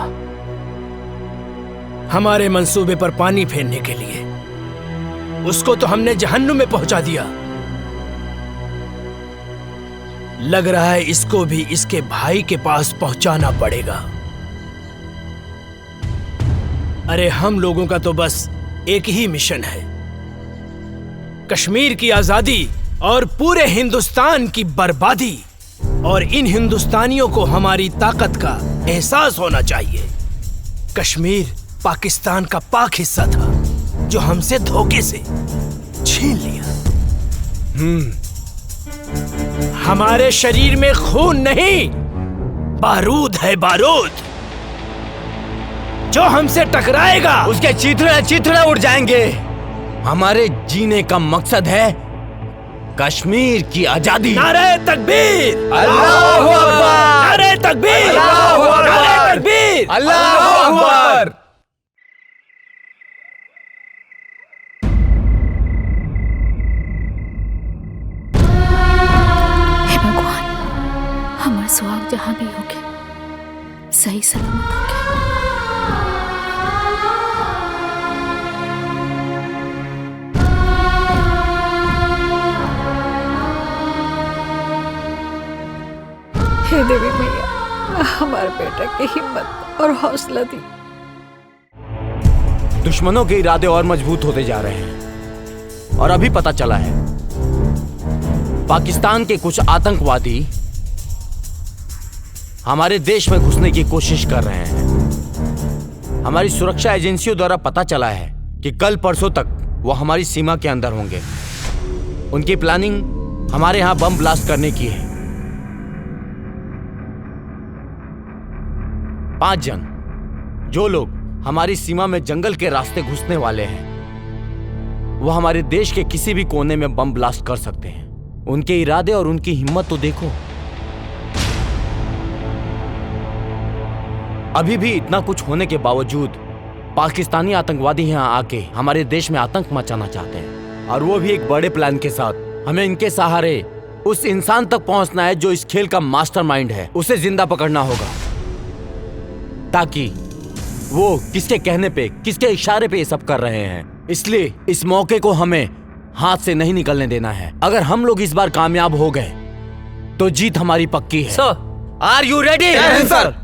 हमारे मंसूबे पर पानी फेरने के लिए। उसको तो हमने जहन्नुम में पहुंचा दिया। लग रहा है इसको भी इसके भाई के पास पहुंचाना पड़ेगा। अरे हम लोगों का तो बस एक ही मिशन है, कश्मीर की आजादी और पूरे हिंदुस्तान की बर्बादी। और इन हिंदुस्तानियों को हमारी ताकत का एहसास होना चाहिए। कश्मीर पाकिस्तान का पाक हिस्सा था जो हमसे धोखे से छीन लिया। हमारे शरीर में खून नहीं, बारूद है, बारूद। जो हमसे टकराएगा उसके चिथड़े चिथड़े उड़ जाएंगे। हमारे जीने का मकसद है कश्मीर की आजादी। नारे तकबीर, अल्लाहू अकबर, नारे तकबीर, अल्लाहू अकबर, नारे तकबीर, अल्लाहू अकबर। हे भगवान, हमार सुहाग जहाँ भी होके सही सलामत होके। हे देवी मैया, हमारे बेटा की हिम्मत और हौसला दी। दुश्मनों के इरादे और मजबूत होते जा रहे हैं और अभी पता चला है पाकिस्तान के कुछ आतंकवादी हमारे देश में घुसने की कोशिश कर रहे हैं। हमारी सुरक्षा एजेंसियों द्वारा पता चला है कि कल परसों तक वो हमारी सीमा के अंदर होंगे। उनकी प्लानिंग हमारे यहां बम ब्लास्ट करने की है। 5 जन, जो लोग हमारी सीमा में जंगल के रास्ते घुसने वाले हैं, वो हमारे देश के किसी भी कोने में बम ब्लास्ट कर सकते हैं। उनके इरादे और उनकी हिम्मत तो देखो। अभी भी इतना कुछ होने के बावजूद पाकिस्तानी आतंकवादी यहां आके हमारे देश में आतंक मचाना चाहते हैं, और वो भी एक बड़े प्लान के साथ। हमें इनके सहारे उस इंसान तक पहुंचना है जो इस खेल का मास्टरमाइंड है। उसे जिंदा पकड़ना होगा ताकि वो किसके कहने पे, किसके इशारे पे ये सब कर रहे हैं। इसलिए इस मौके को हमें हाथ से नहीं निकलने देना है। अगर हम लोग इस बार कामयाब हो गए तो जीत हमारी पक्की है। सर, आर यू रेडी? सर।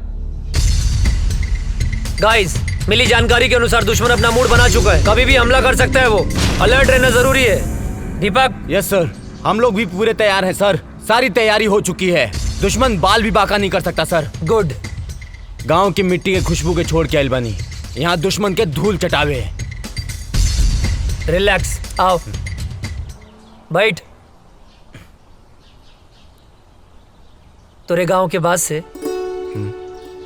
गाइस, मिली जानकारी के अनुसार दुश्मन अपना मूड बना चुका है, कभी भी हमला कर सकता है। वो अलर्ट रहना जरूरी है। दीपक। यस सर, हम लोग भी पूरे तैयार हैं सर। सारी तैयारी हो चुकी है। दुश्मन बाल भी बाका नहीं कर सकता सर। गुड। गांव की मिट्टी के खुशबू के छोड़ के आइल बनी, यहाँ दुश्मन के धूल चटावे। रिलैक्स, आओ बैठ। तेरे गांव के बाद से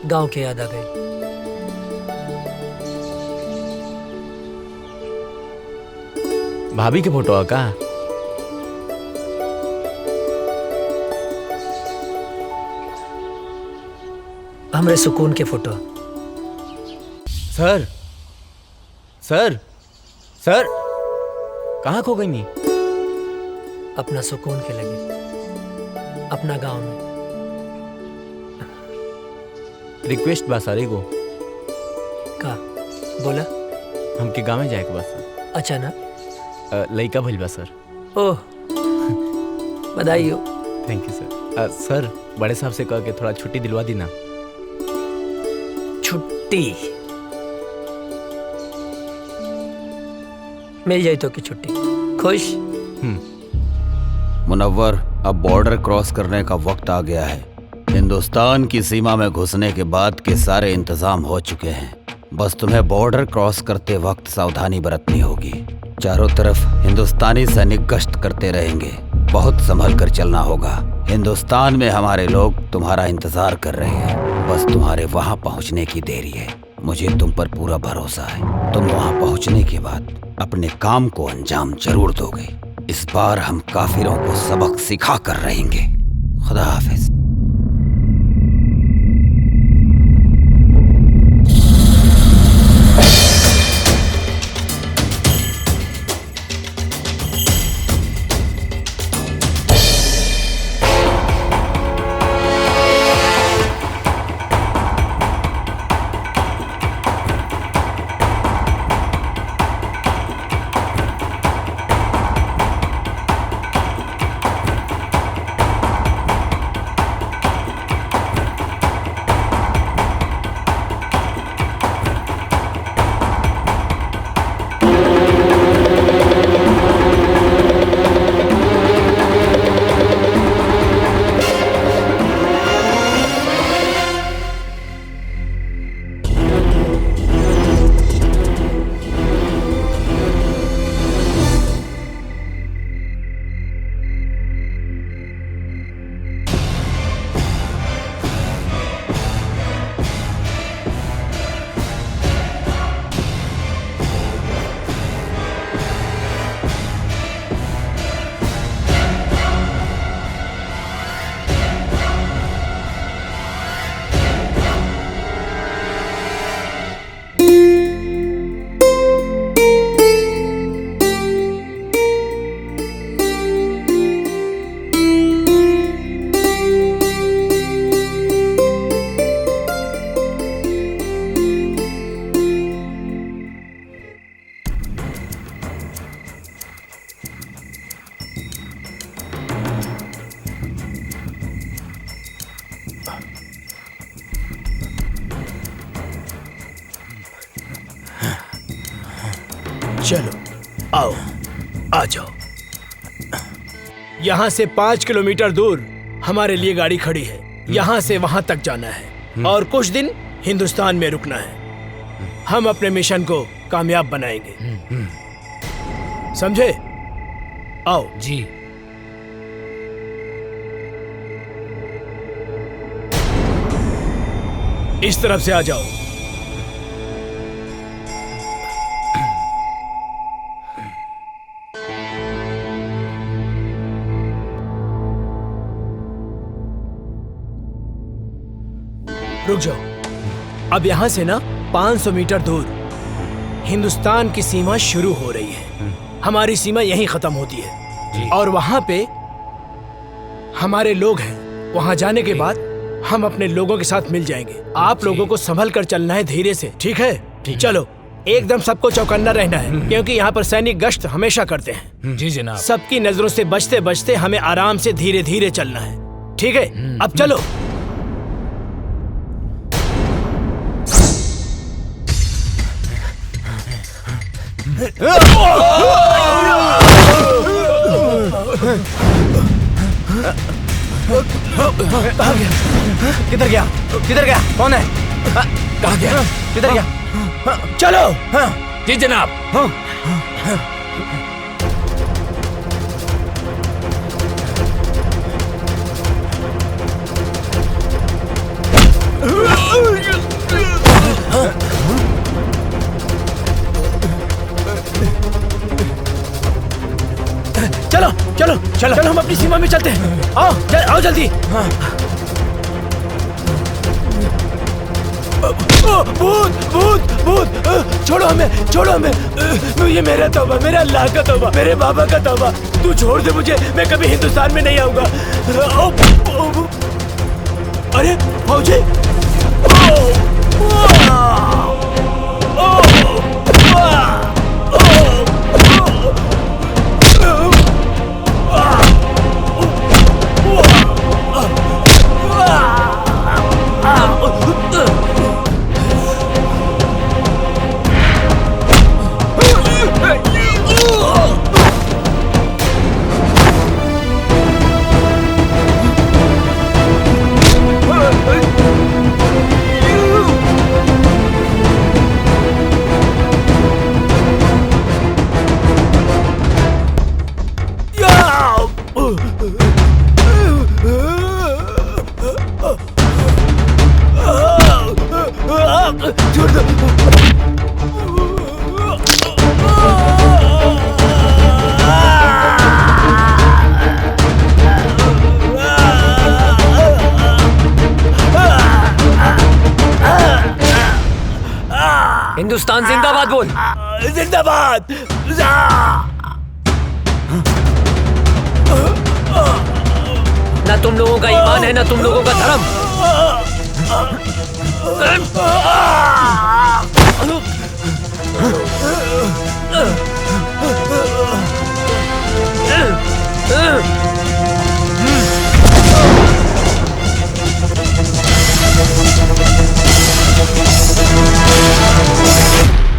गांव की याद आ गई। भाभी के फोटो है का? हमरे सुकून के फोटो। सर सर सर, कहाँ खो गई नी? अपना सुकून के लगे, अपना गांव में। रिक्वेस्ट बा सर एगो। का बोला? हमके गाँव में जाए के बा सर। अच्छा ना? लइका भइल बा सर। ओह, बधाई हो। थैंक यू सर। सर, बड़े साहब से कह के थोड़ा छुट्टी दिलवा दी ना। छुट्टी मिल जाए तो की छुट्टी। खुश? मुनव्वर, अब बॉर्डर क्रॉस करने का वक्त आ गया है। हिंदुस्तान की सीमा में घुसने के बाद के सारे इंतजाम हो चुके हैं। बस तुम्हें बॉर्डर क्रॉस करते वक्त सावधानी बरतनी होगी। चारों तरफ हिंदुस्तानी सैनिक गश्त करते रहेंगे, बहुत संभल कर चलना होगा। हिंदुस्तान में हमारे लोग तुम्हारा इंतजार कर रहे हैं, बस तुम्हारे वहां पहुंचने की देरी है। मुझे तुम पर पूरा भरोसा है। तुम वहां पहुंचने के बाद अपने काम को अंजाम जरूर दोगे। इस बार हम काफिरों को सबक सिखा कर रहेंगे। खुदा हाफिज। चलो आओ, आ जाओ। यहाँ से 5 किलोमीटर दूर हमारे लिए गाड़ी खड़ी है। यहाँ से वहां तक जाना है और कुछ दिन हिंदुस्तान में रुकना है। हम अपने मिशन को कामयाब बनाएंगे, समझे? आओ जी। इस तरफ से आ जाओ। रुक जाओ। अब यहां से ना 500 मीटर दूर हिंदुस्तान की सीमा शुरू हो रही है। हमारी सीमा यहीं खत्म होती है और वहां पे हमारे लोग हैं। वहां जाने के बाद हम अपने लोगों के साथ मिल जाएंगे। आप लोगों को संभल कर चलना है, धीरे से, ठीक है? चलो, एकदम सबको चौकन्ना रहना है क्योंकि यहाँ पर सैनिक गश्त हमेशा करते हैं। जी जनाब। सबकी नजरों से बचते बचते हमें आराम से धीरे धीरे चलना है, ठीक है? अब चलो। कहाँ गया? किधर गया? किधर गया? कौन है? कहाँ गया? किधर गया? चलो। जी जनाब। चलो चलो चलो चलो, हम अपनी सीमा में चलते हैं। आओ आओ जल्दी। भूत भूत भूत, छोड़ो हमें, छोड़ो हमें। ये मेरा तौबा, मेरा अल्लाह का तौबा, मेरे बाबा का तौबा। तू छोड़ दे मुझे, मैं कभी हिंदुस्तान में नहीं आऊंगा। अरे फौजी! हिंदुस्तान जिंदाबाद बोल। जिंदाबाद। ना तुम लोगों का ईमान है, ना तुम लोगों का धर्म।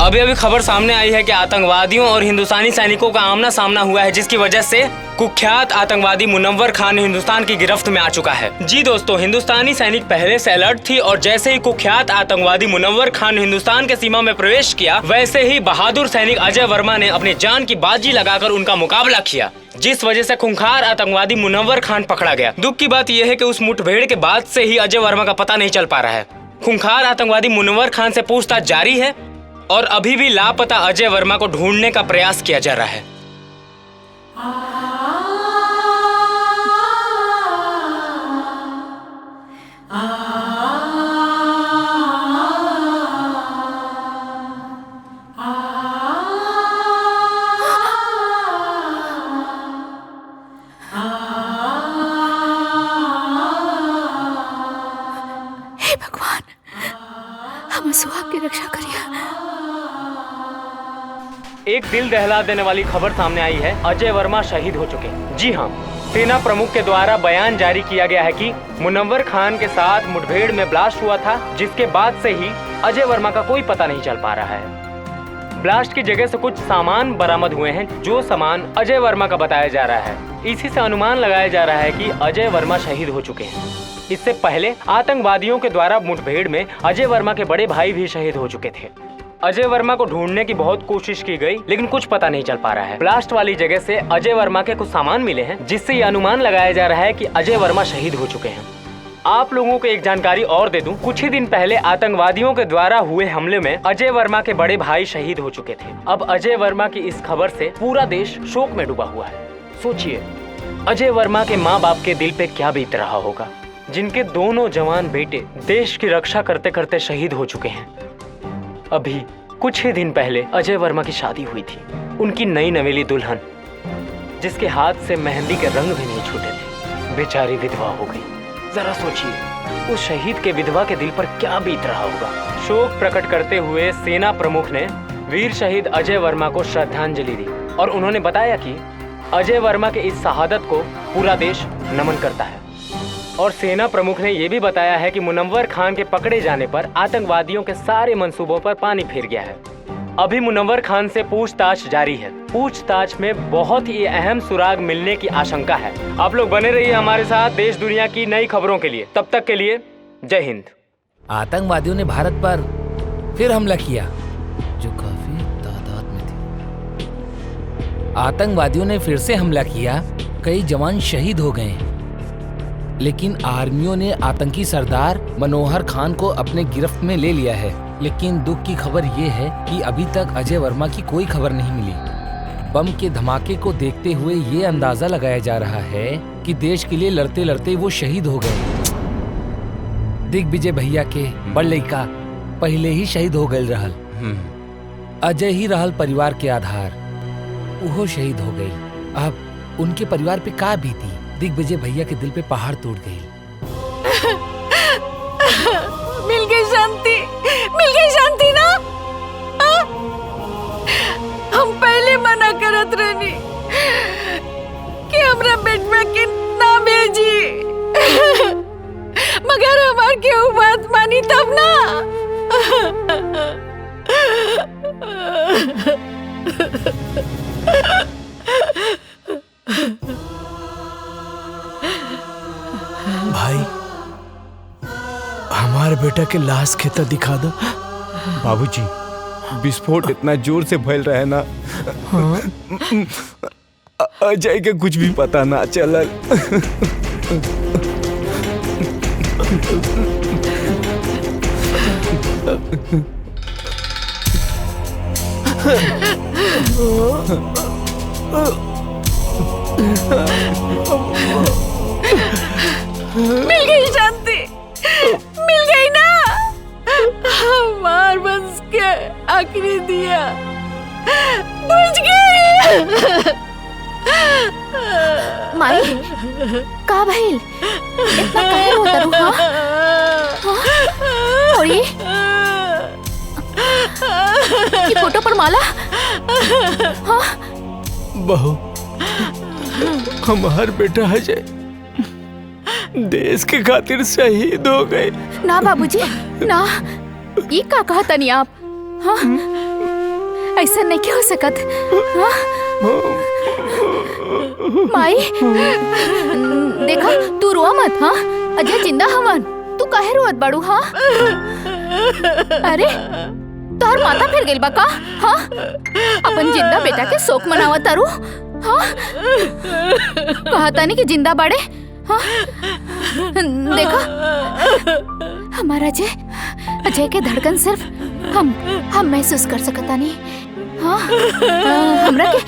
अभी अभी खबर सामने आई है कि आतंकवादियों और हिंदुस्तानी सैनिकों का आमना सामना हुआ है, जिसकी वजह से कुख्यात आतंकवादी मुनव्वर खान हिंदुस्तान की गिरफ्त में आ चुका है। जी दोस्तों, हिंदुस्तानी सैनिक पहले से अलर्ट थी और जैसे ही कुख्यात आतंकवादी मुनव्वर खान हिंदुस्तान के सीमा में प्रवेश किया, वैसे ही बहादुर सैनिक अजय वर्मा ने अपनी जान की बाजी लगाकर उनका मुकाबला किया, जिस वजह से खूंखार आतंकवादी मुनव्वर खान पकड़ा गया। दुख की बात यह है कि उस मुठभेड़ के बाद से ही अजय वर्मा का पता नहीं चल पा रहा है। खूंखार आतंकवादी मुनव्वर खान से पूछताछ जारी है और अभी भी लापता अजय वर्मा को ढूंढने का प्रयास किया जा रहा है। हे भगवान, हम सुहाग की रक्षा करिए। एक दिल दहला देने वाली खबर सामने आई है, अजय वर्मा शहीद हो चुके हैं। जी हाँ, सेना प्रमुख के द्वारा बयान जारी किया गया है कि मुनव्वर खान के साथ मुठभेड़ में ब्लास्ट हुआ था, जिसके बाद से ही अजय वर्मा का कोई पता नहीं चल पा रहा है। ब्लास्ट की जगह से कुछ सामान बरामद हुए हैं, जो सामान अजय वर्मा का बताया जा रहा है। इसी से अनुमान लगाया जा रहा है कि अजय वर्मा शहीद हो चुके हैं। इससे पहले आतंकवादियों के द्वारा मुठभेड़ में अजय वर्मा के बड़े भाई भी शहीद हो चुके थे। अजय वर्मा को ढूंढने की बहुत कोशिश की गई, लेकिन कुछ पता नहीं चल पा रहा है। ब्लास्ट वाली जगह से अजय वर्मा के कुछ सामान मिले हैं, जिससे ये अनुमान लगाया जा रहा है कि अजय वर्मा शहीद हो चुके हैं। आप लोगों को एक जानकारी और दे दूं, कुछ ही दिन पहले आतंकवादियों के द्वारा हुए हमले में अजय वर्मा के बड़े भाई शहीद हो चुके थे। अब अजय वर्मा की इस खबर से पूरा देश शोक में डूबा हुआ है। सोचिए, अजय वर्मा के माँ बाप के दिल पे क्या बीत रहा होगा, जिनके दोनों जवान बेटे देश की रक्षा करते करते शहीद हो चुके हैं। अभी कुछ ही दिन पहले अजय वर्मा की शादी हुई थी। उनकी नई नवेली दुल्हन, जिसके हाथ से मेहंदी के रंग भी नहीं छूटे थे, बेचारी विधवा हो गई। जरा सोचिए, उस शहीद के विधवा के दिल पर क्या बीत रहा होगा। शोक प्रकट करते हुए सेना प्रमुख ने वीर शहीद अजय वर्मा को श्रद्धांजलि दी और उन्होंने बताया कि अजय वर्मा के इस शहादत को पूरा देश नमन करता है। और सेना प्रमुख ने यह भी बताया है कि मुनव्वर खान के पकड़े जाने पर आतंकवादियों के सारे मंसूबों पर पानी फिर गया है। अभी मुनव्वर खान से पूछताछ जारी है। पूछताछ में बहुत ही अहम सुराग मिलने की आशंका है। आप लोग बने रहिए हमारे साथ देश दुनिया की नई खबरों के लिए। तब तक के लिए जय हिंद। आतंकवादियों ने भारत पर फिर हमला किया, जो काफी तादाद में थे। आतंकवादियों ने फिर से हमला किया, कई जवान शहीद हो गए, लेकिन आर्मियों ने आतंकी सरदार मनोहर खान को अपने गिरफ्त में ले लिया है। लेकिन दुख की खबर ये है कि अभी तक अजय वर्मा की कोई खबर नहीं मिली। बम के धमाके को देखते हुए ये अंदाजा लगाया जा रहा है कि देश के लिए लड़ते लड़ते वो शहीद हो गए। दिग्विजय भैया के बड़ लड़का पहले ही शहीद हो गए रहल। अजय ही रहल परिवार के आधार, वो शहीद हो गई। अब उनके परिवार पे का बीती। दिग्विजय भैया के दिल पे पहाड़ टूट गई। मिल गई शांति, मिल गई शांति ना। हम पहले मना करत रहनी कि हमरा बेटवा के ना भेजी, मगर हमार केहू बात मानी तब ना। भाई, हमारे बेटा के लाश खेता दिखा दो। बाबूजी, विस्फोट इतना जोर से फैल रहा है ना, अजय के कुछ भी पता ना चलल। मिल गई शांति, मिल गई ना। हमार बस के आखिरी दिया बुझ गई। माई, का भइल? इतना काहे रोता रू? हाँ? और ये फोटो पर माला? हाँ? बहू, हमार बेटा अजय देश के खातिर शहीद हो गए। ना बाबूजी, ना। ये का कहा तनी आप? हाँ? ऐसा नहीं क्यों हो सकत? हाँ? माई, देखा, तू रोआ मत। हाँ, अजय जिंदा हवन। तू काहे रोत बाड़ू? हाँ? अरे, तोहर माता फिर गइल बा का? हाँ? अपन जिंदा बेटा के शोक मनावत तारू? हाँ? कहा तानी कि जिंदा बाड़े? हाँ? देखा, हमारा अजय के धड़कन सिर्फ हम महसूस कर सकता नहीं। हाँ? हमरा के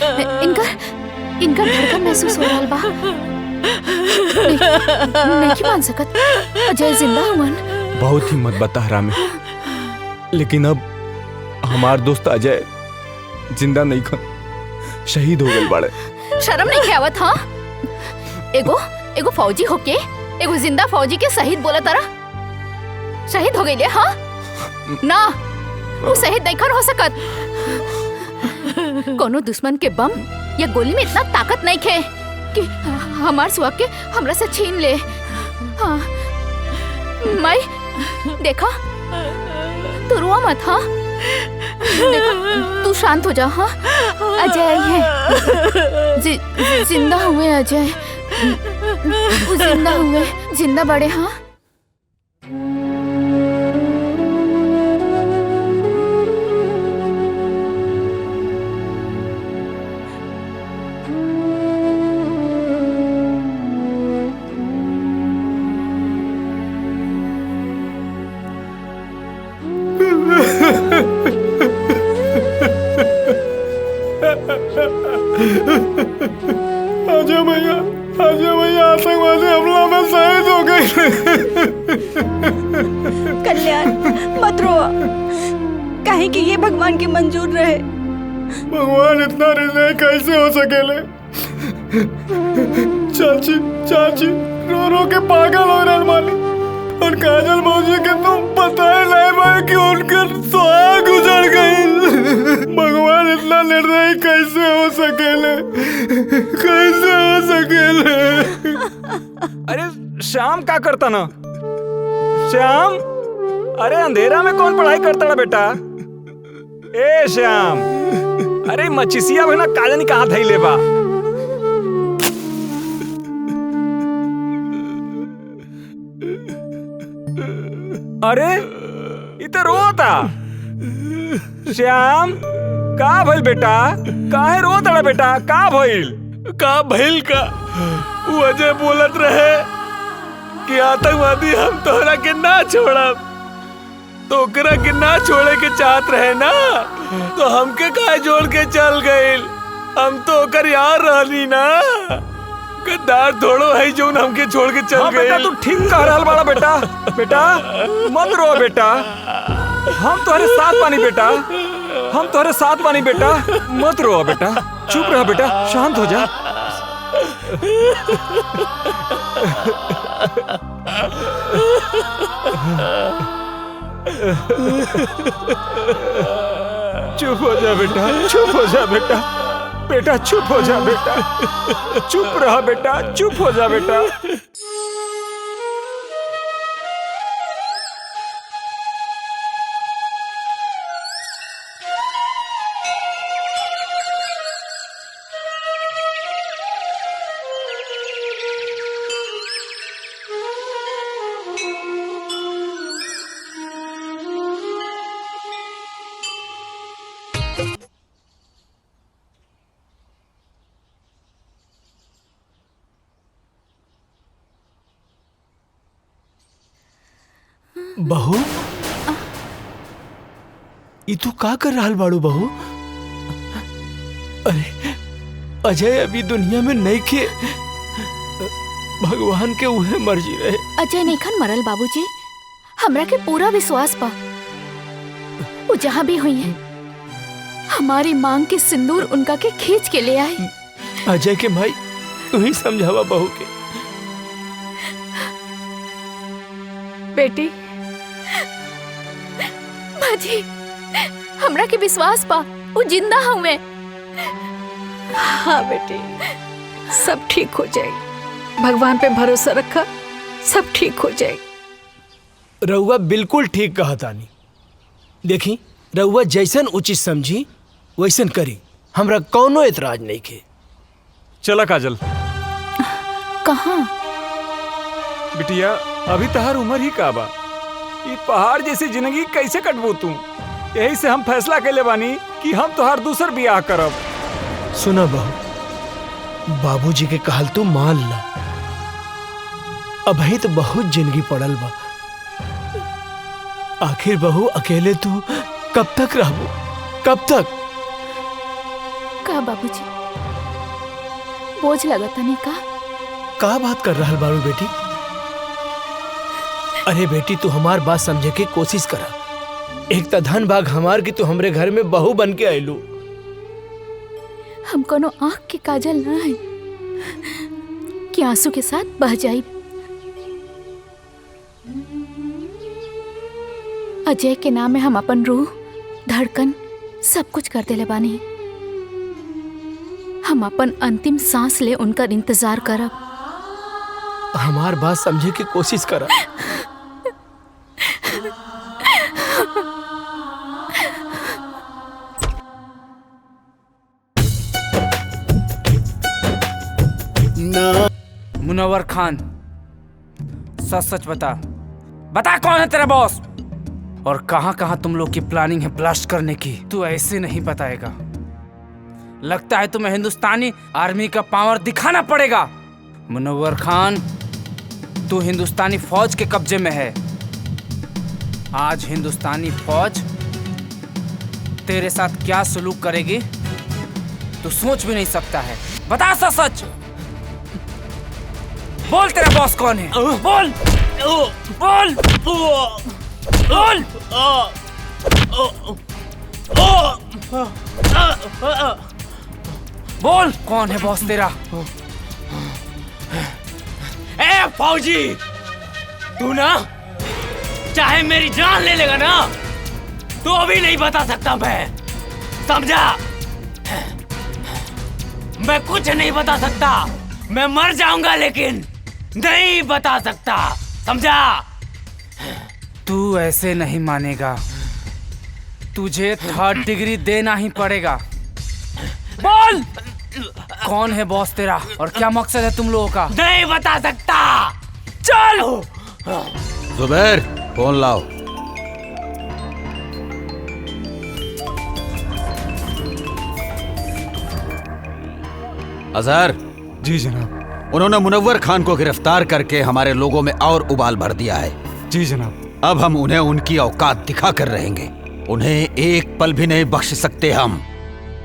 इनका धड़कन महसूस हो रहा बा। नहीं मान सकत, अजय जिंदा हुवन। बहुत हिम्मत बता रहा मैं, लेकिन अब हमार दोस्त अजय जिंदा नहीं खन, शहीद हो गए बाड़े। शर्म नहीं आवत? हाँ? एगो फौजी होके एगो जिंदा फौजी के शहीद बोला तारा? शहीद हो गई ले? हाँ? ना, वो शहीद नहीं हो सकत। कोनो दुश्मन के बम या गोली में इतना ताकत नहीं खे कि हमार सुहाग के हमरा से छीन ले। हाँ माई देखा, तू रुआ मत। हाँ देखा, तू शांत हो जा। हाँ अजय है, जिंदा हुए अजय, वो जिंदा हुए, जिंदा बड़े। हाँ आजा भैया, आजा भैया, आतंकवादी हमला में शहीद हो गए। कल्याण मत रो, कहे कि ये भगवान की मंजूर रहे। भगवान इतना निर्दय कैसे हो सकेले? चाची चाची रो रो के पागल हो रहे मालिक। और काजल मौजी के तुम पता ही नहीं भाई कि उनके सुहाग उजड़ गए। भगवान इतना निर्दयी कैसे हो सकेले? कैसे हो सकेले? अरे श्याम क्या करता ना? श्याम, अरे अंधेरा में कौन पढ़ाई करता ना बेटा? ए श्याम, अरे मचिसिया बहना काजनी कहाँ थई ले बा? अरे इते रोता। श्याम का भइल बेटा? काहे रोता बेटा? का भइल? का भइल का? वो अजय बोलत रहे कि आतंकवादी हम तोहरा के ना छोड़ब, तो ओकरा के ना छोड़े के चाहत रहे ना, तो हमके काहे जोड़ के चल गइल? हम तो ओकर यार रहनी ना, गद्दार थोड़ो है जो हमके छोड़ के चल गए। बेटा तू ठीक कह रहा बड़ा बेटा। बेटा मत रो बेटा, हम तुम्हारे साथ बानी बेटा, हम तुम्हारे साथ बानी बेटा। मत रो बेटा, चुप रह बेटा, शांत हो जा। चुप हो जा बेटा, चुप हो जा बेटा, बेटा चुप हो जा बेटा, चुप रहा बेटा, चुप हो जा बेटा। बहू, ई तू का कर रहा बाड़ू बहू? अरे अजय अभी दुनिया में नहीं खे, भगवान के उहे मर्जी रहे। अजय नईखन मरल बाबूजी, हमरा के पूरा विश्वास बा। वो जहाँ भी हुई है, हमारी मांग के सिंदूर उनका के खींच के ले आई। अजय के भाई तू ही समझावा बहू के। बेटी माजी, हमरा के विश्वास पा, वो जिंदा हुए। हाँ बेटी, सब ठीक हो जाएगी, भगवान पे भरोसा रखा, सब ठीक हो जाएगी। रउआ बिल्कुल ठीक कहा तानी। देखी, रउआ जैसन उचित समझी वैसन करी, हमरा कौनो एतराज नहीं के। चला काजल। कहाँ? बिटिया अभी तहार उम्र ही का बा, ये पहाड़ जैसी जिंदगी कैसे कटबू तू? यही से हम फैसला कैले बानी कि हम तोहार दूसर बियाह करब। सुना बहू, बाबूजी के कहल तू मान ला। अभी तो बहुत जिंदगी पड़ल बा। आखिर बहू अकेले तू कब तक रहबू? कब तक? का बाबूजी बोझ लगता नहीं का बात कर रहा बारू बेटी? अरे बेटी तू हमार बात समझे के कोशिश करा। एक तो धन भाग हमार की तू हमरे घर में बहू बन के आयलू। हम कोनो आँख के काजल ना है कि आंसू के साथ बह जाई। अजय के नाम में हम अपन रूह, धड़कन सब कुछ कर देले बानी। हम अपन अंतिम सांस ले उनकर इंतजार करब। हमार बात समझे की कोशिश करा। मुनव्वर खान, सच सच बता, बता कौन है तेरा बॉस और कहां कहां तुम लोग की प्लानिंग है ब्लास्ट करने की। तू ऐसे नहीं बताएगा। लगता है तुम्हें हिंदुस्तानी आर्मी का पावर दिखाना पड़ेगा। मुनव्वर खान, तू हिंदुस्तानी फौज के कब्जे में है। आज हिंदुस्तानी फौज तेरे साथ क्या सलूक करेगी तू सोच भी नहीं सकता है। बता सच सच, बोल तेरा बॉस कौन है? बोल बोल बोल। बोल कौन है बॉस तेरा? ए फौजी, तू ना चाहे मेरी जान ले लेगा ना, तो अभी नहीं बता सकता मैं, समझा? मैं कुछ नहीं बता सकता। मैं मर जाऊंगा लेकिन नहीं बता सकता, समझा? तू ऐसे नहीं मानेगा। तुझे 3rd डिग्री देना ही पड़ेगा। बोल कौन है बॉस तेरा और क्या मकसद है तुम लोगों का? नहीं बता सकता। चल जुबैर, फोन लाओ। अजहर। जी जनाब। उन्होंने मुनव्वर खान को गिरफ्तार करके हमारे लोगों में और उबाल भर दिया है। जी जनाब। अब हम उन्हें उनकी औकात दिखा कर रहेंगे। उन्हें एक पल भी नहीं बख्श सकते हम।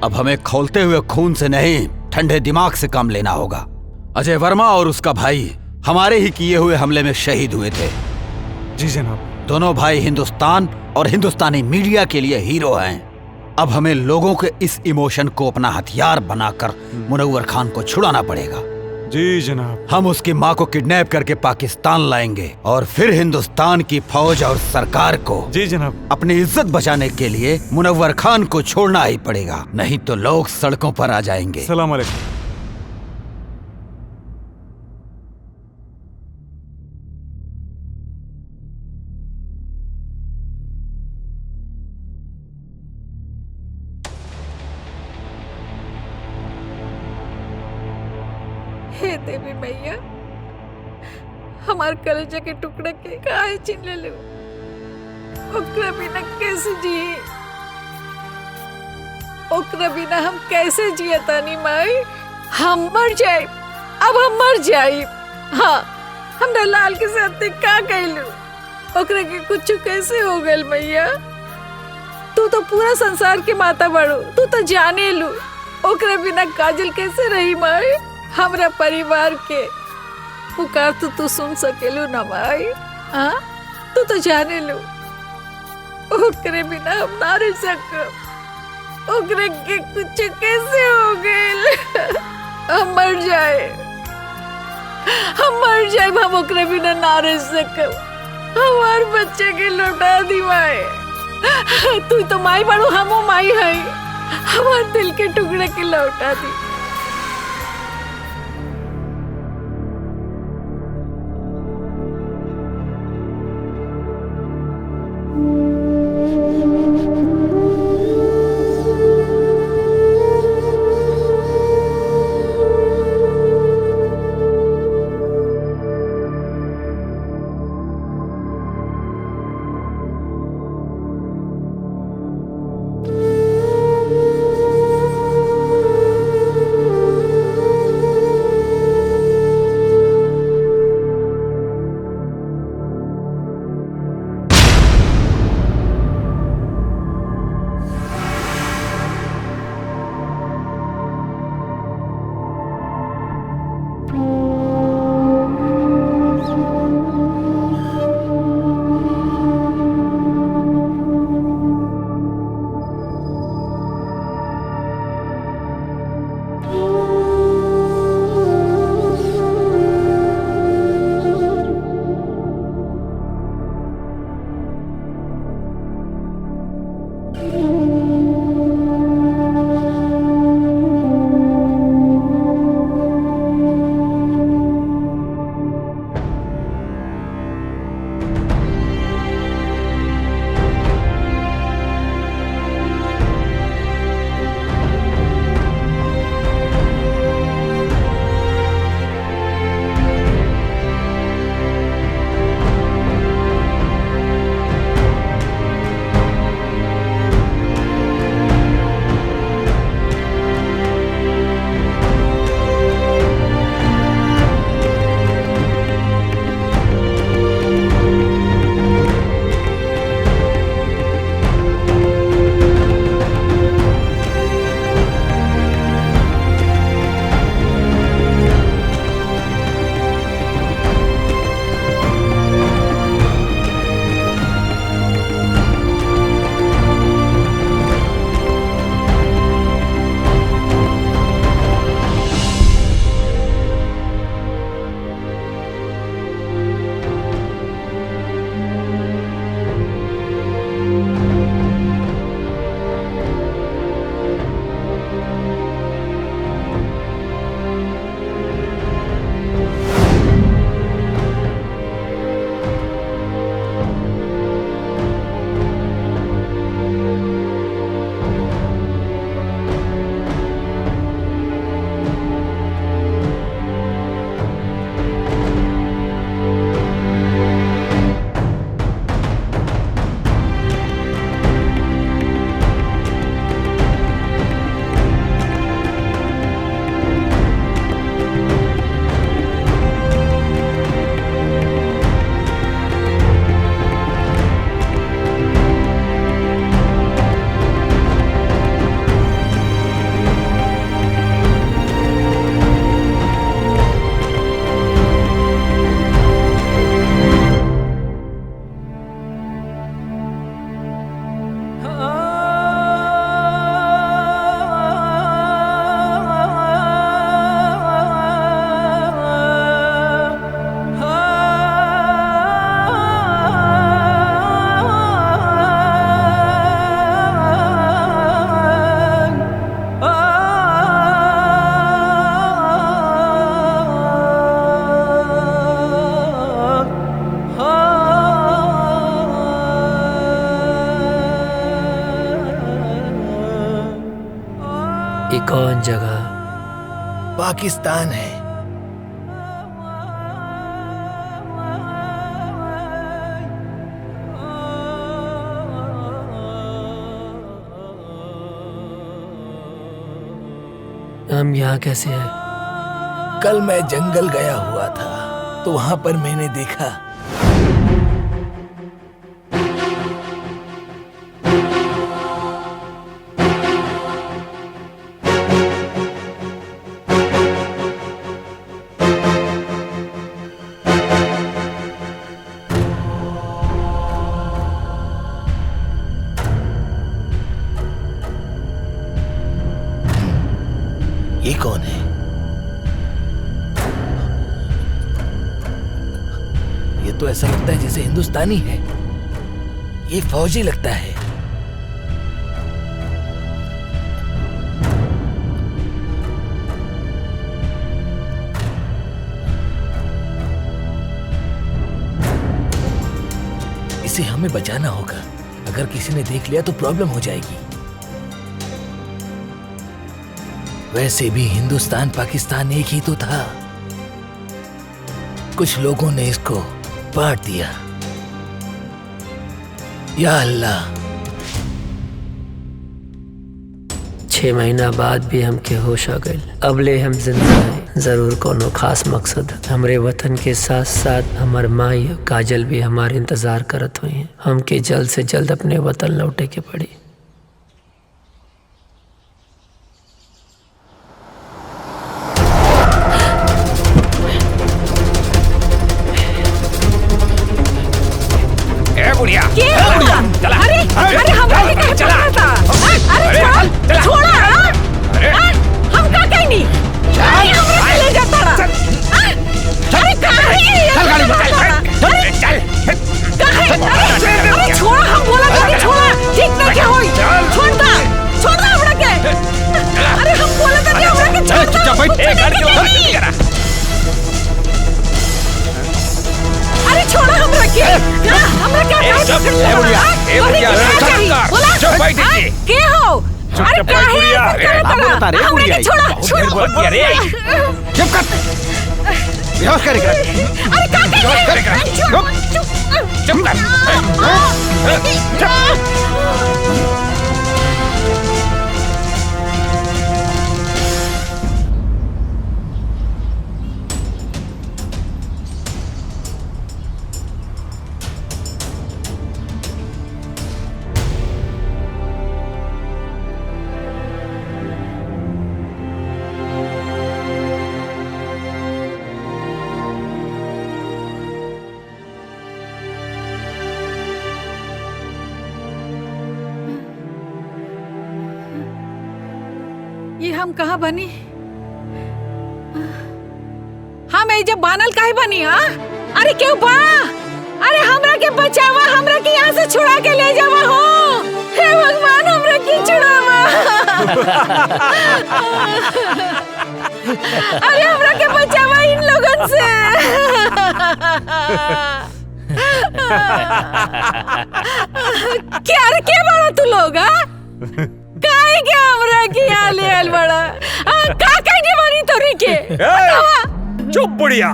अब हमें खौलते हुए खून से नहीं, ठंडे दिमाग से काम लेना होगा। अजय वर्मा और उसका भाई हमारे ही किए हुए हमले में शहीद हुए थे। जी जनाब। दोनों भाई हिंदुस्तान और हिंदुस्तानी मीडिया के लिए हीरो हैं। अब हमें लोगों के इस इमोशन को अपना हथियार बनाकर मुनव्वर खान को छुड़ाना पड़ेगा। जी जनाब। हम उसकी माँ को किडनैप करके पाकिस्तान लाएंगे और फिर हिंदुस्तान की फौज और सरकार को जी जनाब अपनी इज्जत बचाने के लिए मुनव्वर खान को छोड़ना ही पड़ेगा, नहीं तो लोग सड़कों पर आ जाएंगे। सलाम अलैकुम। हे देवी मैया, हमार कलेजा के टुकड़े के काहे छीन ले लो। ओकरा बिना कैसे जिए? ओकरा बिना हम कैसे जिए तानी माई? हम मर जाए, अब हम मर जाए। हाँ, हमरा लाल के साथ का कहलू? ओकरा के कुछ कैसे हो गल मैया? तू तो पूरा संसार के माता बड़ो, तू तो जाने लू। ओकरा बिना काजल कैसे रही माई? हमरा परिवार के पुकार तो तू सुन सकेलू ना माई? हाँ, तू तो जाने लो ओकरे बिना हम ना रह सकब। ओकरे के कुछ कैसे हो गए? हम मर जाए, हम ओकरे बिना ना रह सकब। हमार बच्चे के लौटा दी माई। तू तो माई बड़ू, हमो माई है। हमार दिल के टुकड़े के लौटा दी। कौन जगह? पाकिस्तान है। हम यहाँ कैसे हैं? कल मैं जंगल गया हुआ था तो वहां पर मैंने देखा ये कौन है? ये तो ऐसा लगता है जैसे हिंदुस्तानी है। ये फौजी लगता है। इसे हमें बचाना होगा। अगर किसी ने देख लिया तो प्रॉब्लम हो जाएगी। वैसे भी हिंदुस्तान पाकिस्तान एक ही तो था। कुछ लोगों ने इसको बांट दिया। या अल्लाह। 6 महीना बाद भी हमके होश आ गए। अबले हम जिंदा हैं। जरूर कोनो खास मकसद। हमरे वतन के साथ साथ हमार माई और काजल भी हमारे इंतजार करत हुई हैं। हमके जल्द से जल्द अपने वतन लौटे के पड़ी। बुढ़िया चला। अरे हम चला। अरे छोड़ा। हम का कहीं नहीं हमरा ले जाता रहा। अरे कहां है? चल अरे छोड़ा। हम बोला था छोड़ा। ठीक ना क्या होई? छोड़ हमरा के। अरे हम बोला था हमरा के छोड़। चुपचाप बैठ। गाड़ी के करा। अरे छोड़ा हमरा के। हमरा क्या के हो? अरे बता रहे बुढ़िया। छोड़ा रे चुप कर। बेहोश करेगा। अरे क्या करेगा? चुप कर। ये हम कहाँ बनी? हम जब बानल काहे बनी? हाँ अरे क्यों बा? अरे हमरा के बचावा। हमरा के यहाँ से छुड़ा के ले जावा हो। हे भगवान हमरा के छुड़ावा। अरे हमरा के बचावा इन लोगन से। क्या रे क्या बड़ा तू लोग? काहे क्या हमरा के यहाँ ले आल बड़ा? का कहीं बनी तोरी के? चुप बुढ़िया।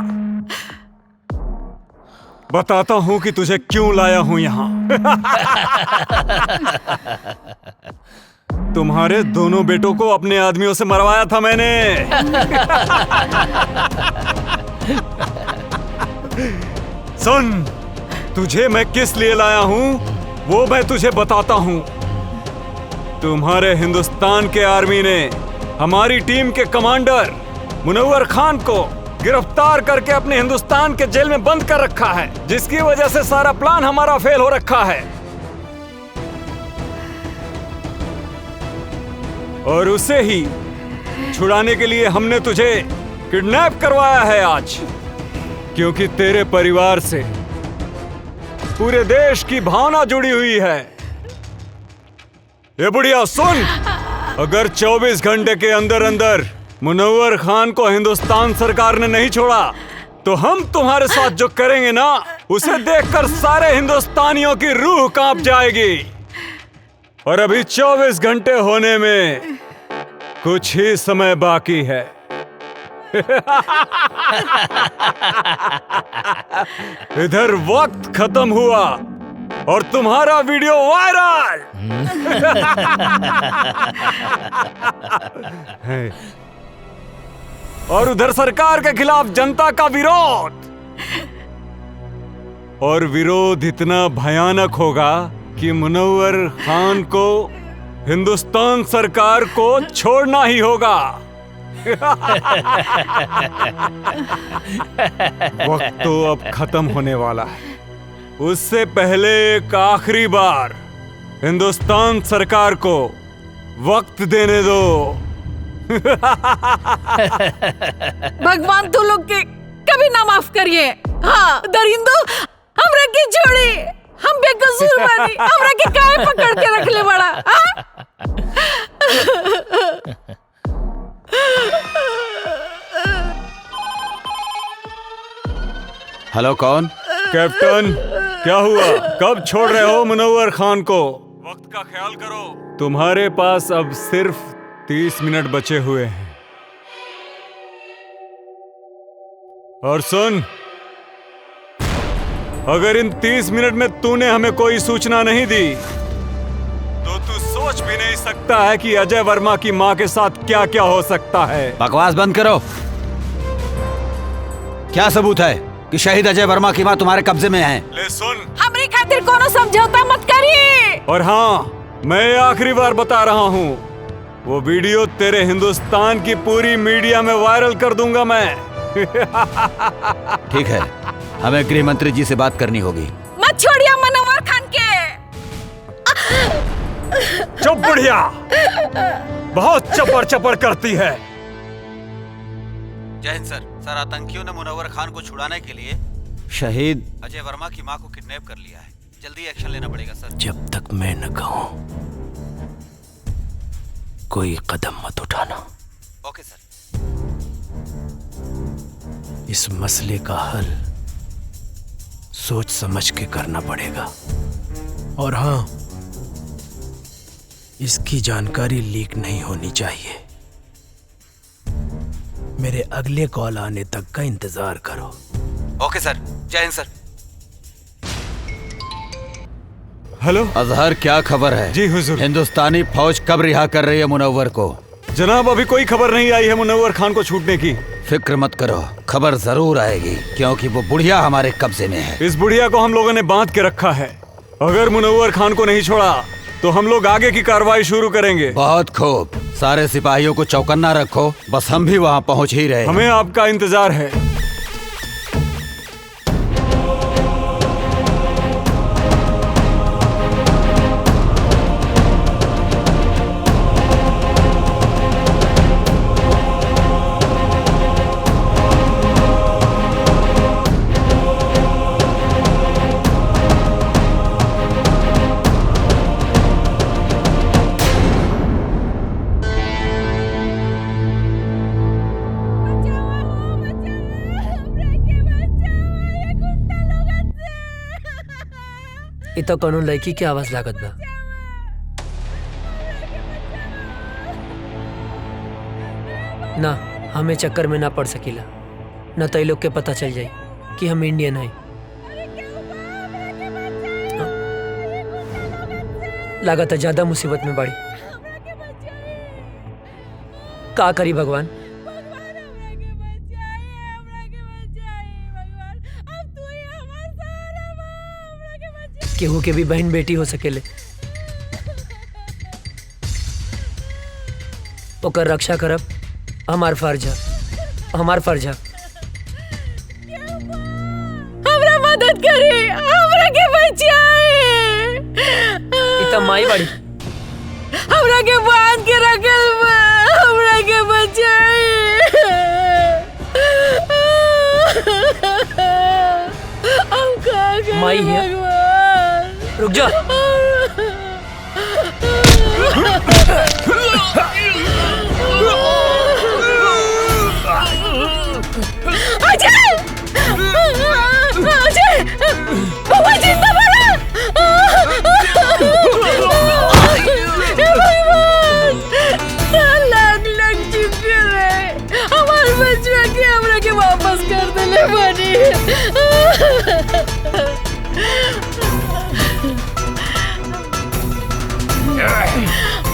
बताता हूँ कि तुझे क्यों लाया हूँ यहाँ। तुम्हारे दोनों बेटों को अपने आदमियों से मरवाया था मैंने। सुन, तुझे मैं किस लिए लाया हूँ वो मैं तुझे बताता हूँ। तुम्हारे हिंदुस्तान के आर्मी ने हमारी टीम के कमांडर मुनव्वर खान को गिरफ्तार करके अपने हिंदुस्तान के जेल में बंद कर रखा है, जिसकी वजह से सारा प्लान हमारा फेल हो रखा है। और उसे ही छुड़ाने के लिए हमने तुझे किडनैप करवाया है आज, क्योंकि तेरे परिवार से पूरे देश की भावना जुड़ी हुई है। ये बुढ़िया सुन, अगर 24 घंटे के अंदर अंदर मुनव्वर खान को हिंदुस्तान सरकार ने नहीं छोड़ा तो हम तुम्हारे साथ जो करेंगे ना, उसे देखकर सारे हिंदुस्तानियों की रूह कांप जाएगी। और अभी 24 घंटे होने में कुछ ही समय बाकी है। इधर वक्त खत्म हुआ और तुम्हारा वीडियो वायरल। और उधर सरकार के खिलाफ जनता का विरोध, और विरोध इतना भयानक होगा कि मुनव्वर खान को हिंदुस्तान सरकार को छोड़ना ही होगा। वक्त तो अब खत्म होने वाला है। उससे पहले एक आखिरी बार हिंदुस्तान सरकार को वक्त देने दो। भगवान तू लोग के कभी ना माफ करिए। हाँ दरिंदो, हमरा के छोड़ी, हम बेकसूर बानी, हमरा के काहे पकड़ के रख ले बड़ा। हेलो, कौन? कैप्टन, क्या हुआ? कब छोड़ रहे हो मुनव्वर खान को? वक्त का ख्याल करो। तुम्हारे पास अब सिर्फ 30 मिनट बचे हुए हैं। और सुन, अगर इन 30 मिनट में तूने हमें कोई सूचना नहीं दी तो तू सोच भी नहीं सकता है कि अजय वर्मा की मां के साथ क्या क्या हो सकता है। बकवास बंद करो। क्या सबूत है कि शहीद अजय वर्मा की मां तुम्हारे कब्जे में है? ले सुन, हमरी खातिर कोनो समझौता मत करिए। और हाँ, मैं आखिरी बार बता रहा हूँ, वो वीडियो तेरे हिंदुस्तान की पूरी मीडिया में वायरल कर दूंगा मैं। ठीक है, हमें गृह मंत्री जी से बात करनी होगी। मत छोड़िए मुनव्वर खान के। चुप बुढ़िया, बहुत चपड़ चपड़ करती है। जय हिंद सर। सर, आतंकियों ने मुनव्वर खान को छुड़ाने के लिए शहीद अजय वर्मा की मां को किडनैप कर लिया है। जल्दी एक्शन लेना पड़ेगा सर। जब तक मैं न कहूं कोई कदम मत उठाना। ओके सर। इस मसले का हल सोच समझ के करना पड़ेगा। और हाँ, इसकी जानकारी लीक नहीं होनी चाहिए। मेरे अगले कॉल आने तक का इंतजार करो। ओके सर। जय हिंद सर। हेलो अजहर, क्या खबर है? जी हुजूर। हिंदुस्तानी फौज कब रिहा कर रही है मुनव्वर को? जनाब, अभी कोई खबर नहीं आई है मुनव्वर खान को छूटने की। फिक्र मत करो, खबर जरूर आएगी, क्योंकि वो बुढ़िया हमारे कब्जे में है। इस बुढ़िया को हम लोगों ने बांध के रखा है। अगर मुनव्वर खान को नहीं छोड़ा तो हम लोग आगे की कार्रवाई शुरू करेंगे। बहुत खूब, सारे सिपाहियों को चौकन्ना रखो, बस हम भी वहाँ पहुँच ही रहे। हमें आपका इंतजार है। इ तो कोनो लड़की की आवाज लागत बा। ना, हमें चक्कर में ना पड़ सकीला, न तो लोग के पता चल जाए कि हम इंडियन हैं। लागत है ज्यादा मुसीबत में बाड़ी। का करी भगवान? केहू के भी बहन बेटी हो सकेले, ओकर रक्षा करब हमार फर्ज है, हमार फर्ज है। हमरा मदद करी, हमरा के बचाए। इतना माई बड़ी हमरा के बांध के रखल बा, हमरा के बचाए। हम का करी माई है। रुक जा। अजय! अजय! बाबा जिंदा बड़ा! हे भगवान! अल्लाह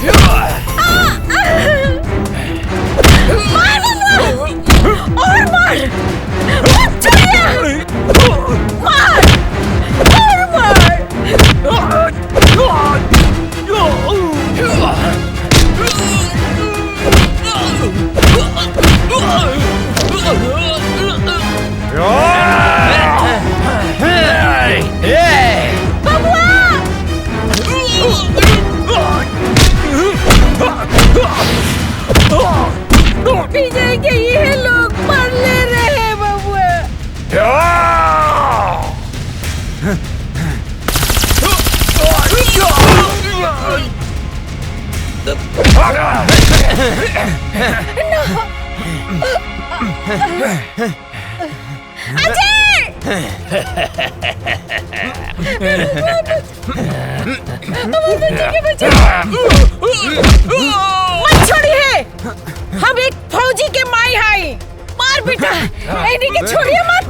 और मार, चलिए, मार, और मार। विजय के ये लोग मर ले रहे हैं बबुआ। मत छोड़िए, हम एक फौजी के माई हैं। मार बेटा, इन्हीं के छोड़िए मत।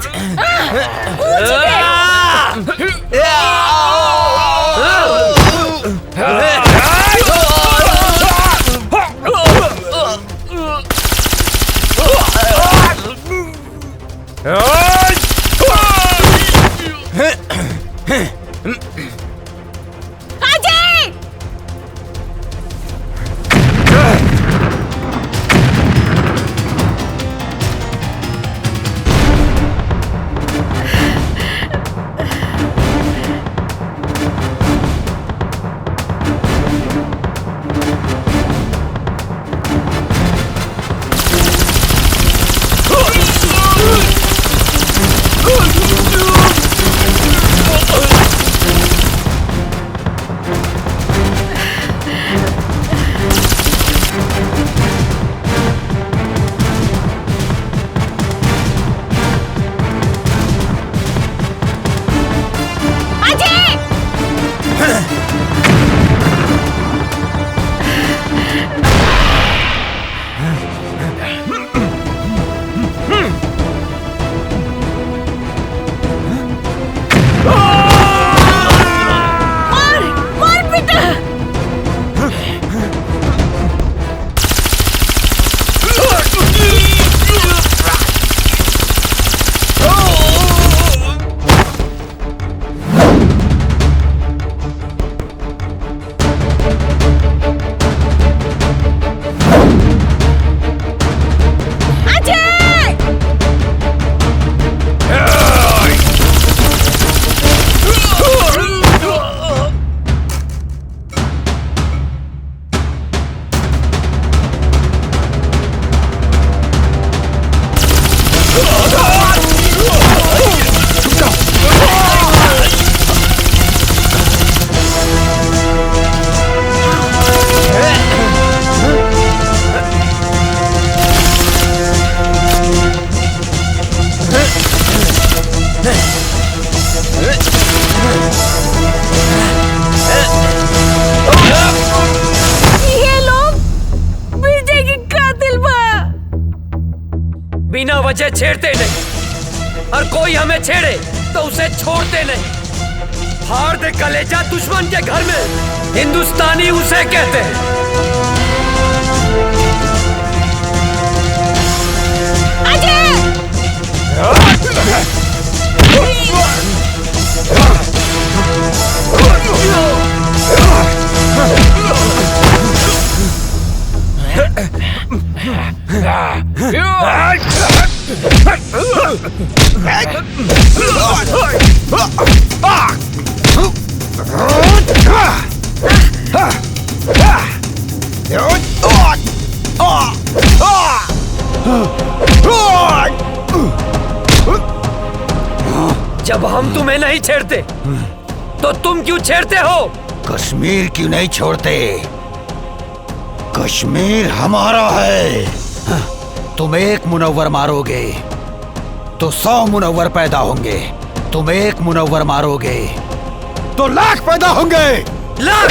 बिना वजह छेड़ते नहीं, और कोई हमें छेड़े तो उसे छोड़ते नहीं। फाड़ दे कलेजा दुश्मन के घर में, हिंदुस्तानी उसे कहते हैं। जब हम तुम्हें नहीं छेड़ते तो तुम क्यों छेड़ते हो? कश्मीर क्यों नहीं छोड़ते? कश्मीर हमारा है। तुम एक मुनव्वर मारोगे तो 100 मुनव्वर पैदा होंगे। तुम एक मुनव्वर मारोगे तो लाख पैदा होंगे। लाख!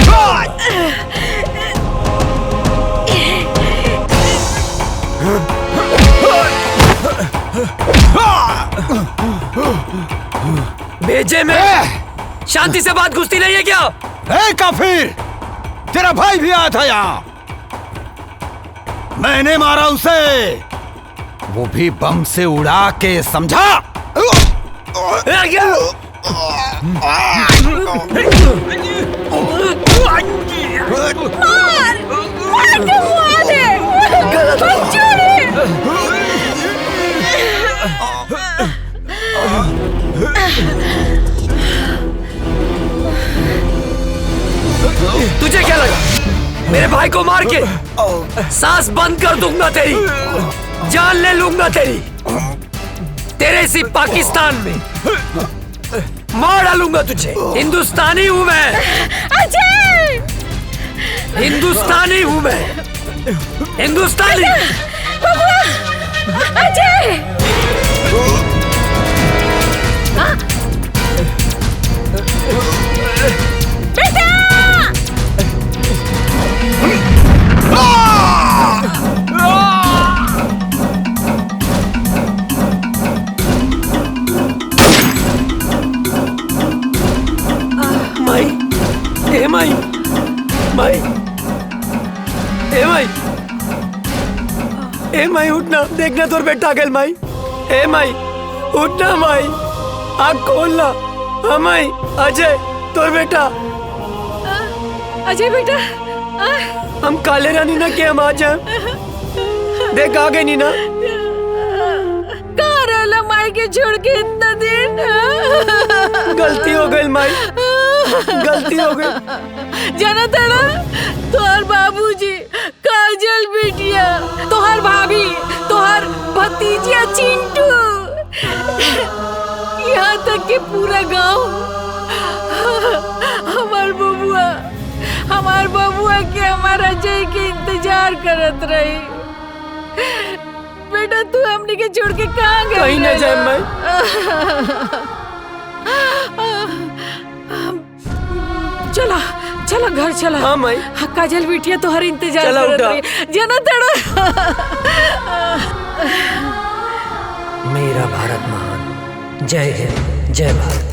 भेजे में शांति से बात घुसती नहीं है क्या? ए काफिर, तेरा भाई भी आया था यहाँ, मैंने मारा उसे, वो भी बम से उड़ा के, समझा? तुझे क्या लगा मेरे भाई को मार के सांस बंद कर दूंगा तेरी, जान ले लूंगा तेरी, तेरे इसी पाकिस्तान में मार डालूंगा तुझे। हिंदुस्तानी हूं मैं, अजय! हिंदुस्तानी हूं मैं, हिंदुस्तानी। अजय! बेटा! माई, ए माई, माई, ए माई, ए माई उठना, देखना तोर बेटा आ गया माई। ए माई उठना माई, आँख खोलना। हाँ माई, अजय तोर बेटा। अजय बेटा, हम काले रानी ना के हम आ जाए, देख आ गए नीना। कहाँ रहला माई के छोड़ के इतना दिन? गलती हो गई माई, गलती हो गई। जाना तेरा तोहर बाबूजी, काजल बिटिया, तोहर भाभी, तोहर भतीजिया चिंटू, यहाँ तक कि पूरा गांव हमार बबुआ के हमारा अजय के इंतजार करत रही। बेटा तू हमनी के छोड़ के कहाँ गई? कहीं न जाए मैं। चला चला घर चला। हाँ माई। काजल बिटिया तो हर इंतजार चला करत उठा। रही। जना तड़ा। मेरा भारत महान, जय हिंद, जय भारत।